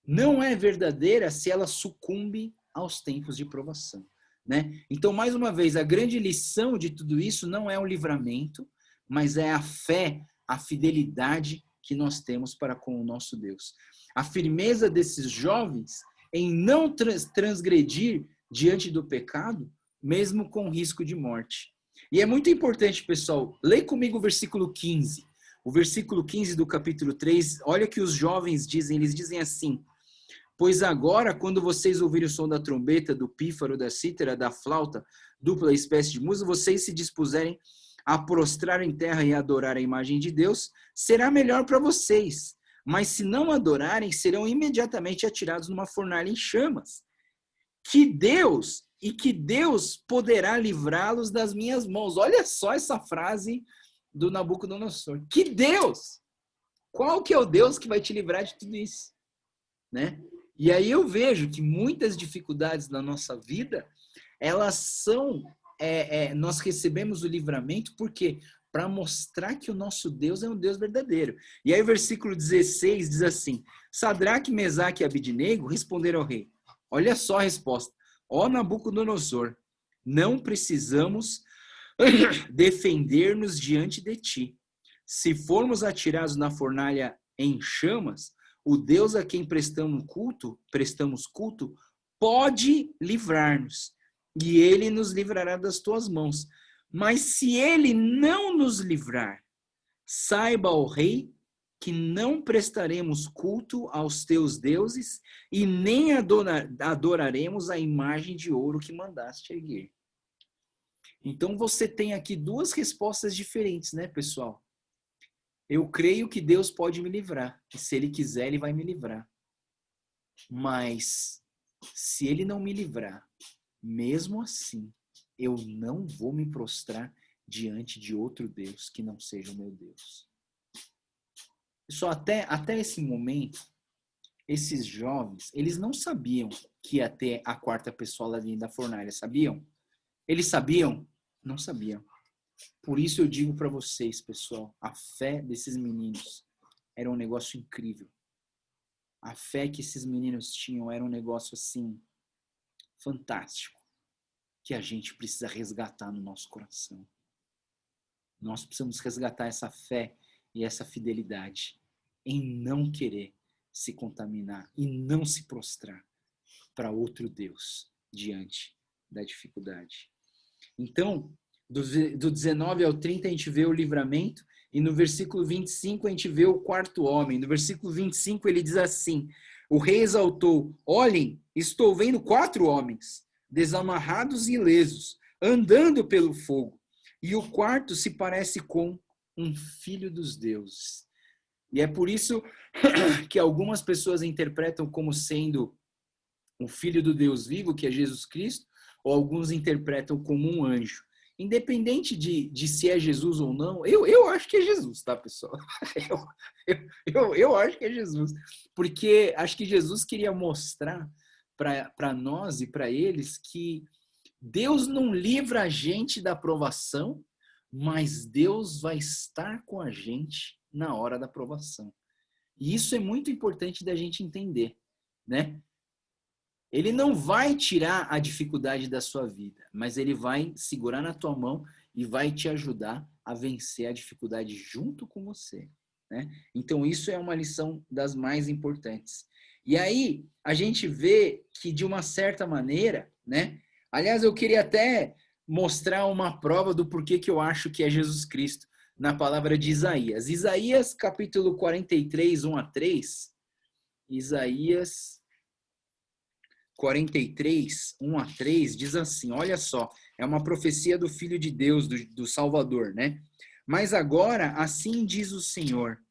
não é verdadeira se ela sucumbe aos tempos de provação, né? Então, mais uma vez, a grande lição de tudo isso não é o livramento, mas é a fé, a fidelidade que nós temos para com o nosso Deus. A firmeza desses jovens em não transgredir diante do pecado, mesmo com risco de morte. E é muito importante, pessoal, lê comigo o versículo 15. O versículo 15 do capítulo 3, olha o que os jovens dizem, eles dizem assim: pois agora, quando vocês ouvirem o som da trombeta, do pífaro, da cítara, da flauta, dupla espécie de música, vocês se dispuserem a prostrar em terra e adorar a imagem de Deus, será melhor para vocês. Mas se não adorarem, serão imediatamente atirados numa fornalha em chamas. Que Deus poderá livrá-los das minhas mãos. Olha só essa frase do Nabucodonosor. Que Deus! Qual que é o Deus que vai te livrar de tudo isso? Né? E aí eu vejo que muitas dificuldades na nossa vida, elas são, nós recebemos o livramento porque para mostrar que o nosso Deus é um Deus verdadeiro. E aí o versículo 16 diz assim: Sadraque, Mesaque e Abidnego responderam ao rei. Olha só a resposta. Ó Nabucodonosor, não precisamos defender-nos diante de ti. Se formos atirados na fornalha em chamas, o Deus a quem prestamos culto, pode livrar-nos, e ele nos livrará das tuas mãos. Mas se ele não nos livrar, saiba, ó rei, que não prestaremos culto aos teus deuses e nem adoraremos a imagem de ouro que mandaste erguer. Então você tem aqui duas respostas diferentes, né, pessoal? Eu creio que Deus pode me livrar, e se Ele quiser, Ele vai me livrar. Mas, se Ele não me livrar, mesmo assim, eu não vou me prostrar diante de outro Deus que não seja o meu Deus. Só até esse momento, esses jovens, eles não sabiam que ia ter a quarta pessoa lá dentro da fornalha, sabiam? Eles sabiam? Não sabiam. Por isso eu digo para vocês, pessoal, a fé desses meninos era um negócio incrível. A fé que esses meninos tinham era um negócio assim, fantástico, que a gente precisa resgatar no nosso coração. Nós precisamos resgatar essa fé e essa fidelidade em não querer se contaminar e não se prostrar para outro Deus diante da dificuldade. Então, do 19 ao 30 a gente vê o livramento, e no versículo 25 a gente vê o quarto homem. No versículo 25 ele diz assim: o rei exaltou: olhem, estou vendo 4 homens, desamarrados e ilesos, andando pelo fogo, e o quarto se parece com um filho dos deuses. E é por isso que algumas pessoas interpretam como sendo o filho do Deus vivo, que é Jesus Cristo, ou alguns interpretam como um anjo. Independente de se é Jesus ou não, eu acho que é Jesus, tá, pessoal? Eu acho que é Jesus. Porque acho que Jesus queria mostrar para nós e para eles que Deus não livra a gente da provação, mas Deus vai estar com a gente na hora da provação. E isso é muito importante da gente entender, né? Ele não vai tirar a dificuldade da sua vida, mas ele vai segurar na tua mão e vai te ajudar a vencer a dificuldade junto com você, né? Então isso é uma lição das mais importantes. E aí a gente vê que de uma certa maneira, né? Aliás, eu queria até mostrar uma prova do porquê que eu acho que é Jesus Cristo na palavra de Isaías. Isaías capítulo 43, 1 a 3. Isaías 43, 1 a 3, diz assim, olha só, é uma profecia do Filho de Deus, do Salvador, né? Mas agora, assim diz o Senhor,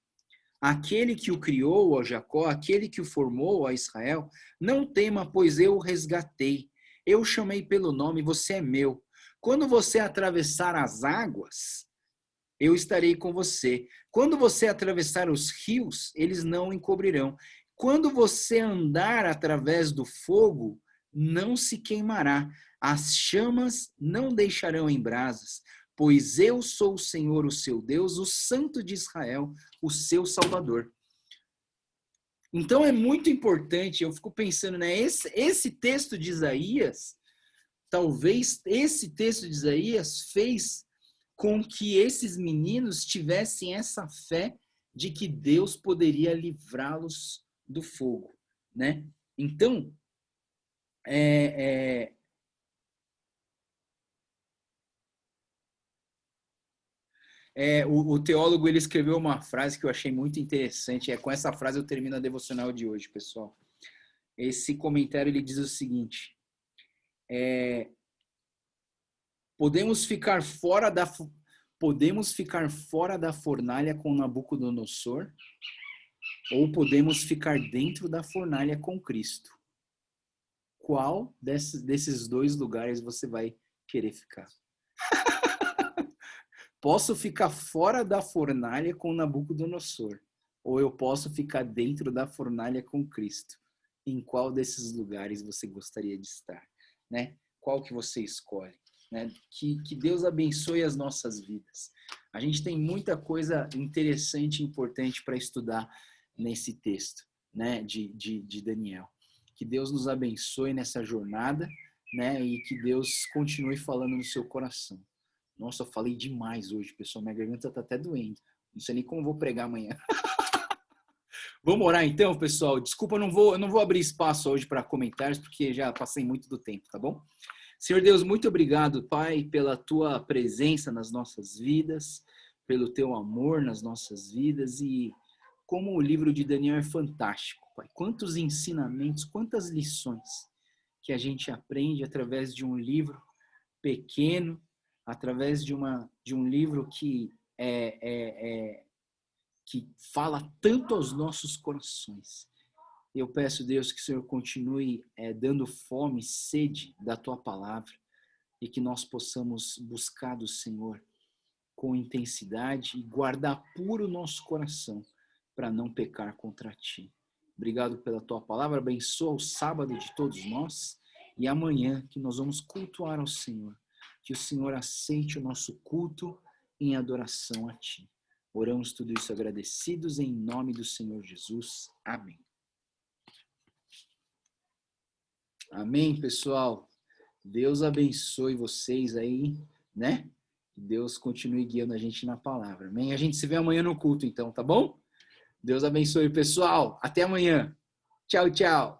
aquele que o criou, ó Jacó, aquele que o formou, ó Israel, não tema, pois eu o resgatei. Eu o chamei pelo nome, você é meu. Quando você atravessar as águas, eu estarei com você. Quando você atravessar os rios, eles não o encobrirão. Quando você andar através do fogo, não se queimará. As chamas não deixarão em brasas, pois eu sou o Senhor, o seu Deus, o Santo de Israel, o seu Salvador. Então é muito importante, eu fico pensando, né? Esse texto de Isaías, talvez esse texto de Isaías fez com que esses meninos tivessem essa fé de que Deus poderia livrá-los do fogo, né? Então, o teólogo ele escreveu uma frase que eu achei muito interessante. Com essa frase eu termino a devocional de hoje, pessoal. Esse comentário ele diz o seguinte: podemos ficar fora da fornalha com Nabucodonosor, ou podemos ficar dentro da fornalha com Cristo. Qual desses 2 lugares você vai querer ficar? Posso ficar fora da fornalha com Nabucodonosor, ou eu posso ficar dentro da fornalha com Cristo. Em qual desses lugares você gostaria de estar, né? Qual que você escolhe, né? Que Deus abençoe as nossas vidas. A gente tem muita coisa interessante e importante para estudar nesse texto, né? De Daniel. Que Deus nos abençoe nessa jornada, né? E que Deus continue falando no seu coração. Nossa, eu falei demais hoje, pessoal. Minha garganta tá até doendo. Não sei nem como vou pregar amanhã. Vamos orar então, pessoal. Desculpa, eu não vou abrir espaço hoje para comentários, porque já passei muito do tempo, tá bom? Senhor Deus, muito obrigado, Pai, pela tua presença nas nossas vidas, pelo teu amor nas nossas vidas e como o livro de Daniel é fantástico, Pai. Quantos ensinamentos, quantas lições que a gente aprende através de um livro pequeno, através de um livro que que fala tanto aos nossos corações. Eu peço, Deus, que o Senhor continue dando fome, sede da Tua palavra e que nós possamos buscar do Senhor com intensidade e guardar puro o nosso coração para não pecar contra Ti. Obrigado pela Tua palavra, abençoa o sábado de todos nós e amanhã que nós vamos cultuar ao Senhor. Que o Senhor aceite o nosso culto em adoração a Ti. Oramos tudo isso agradecidos em nome do Senhor Jesus. Amém. Amém, pessoal? Deus abençoe vocês aí, né? Que Deus continue guiando a gente na palavra. Amém? A gente se vê amanhã no culto, então, tá bom? Deus abençoe, pessoal. Até amanhã. Tchau, tchau.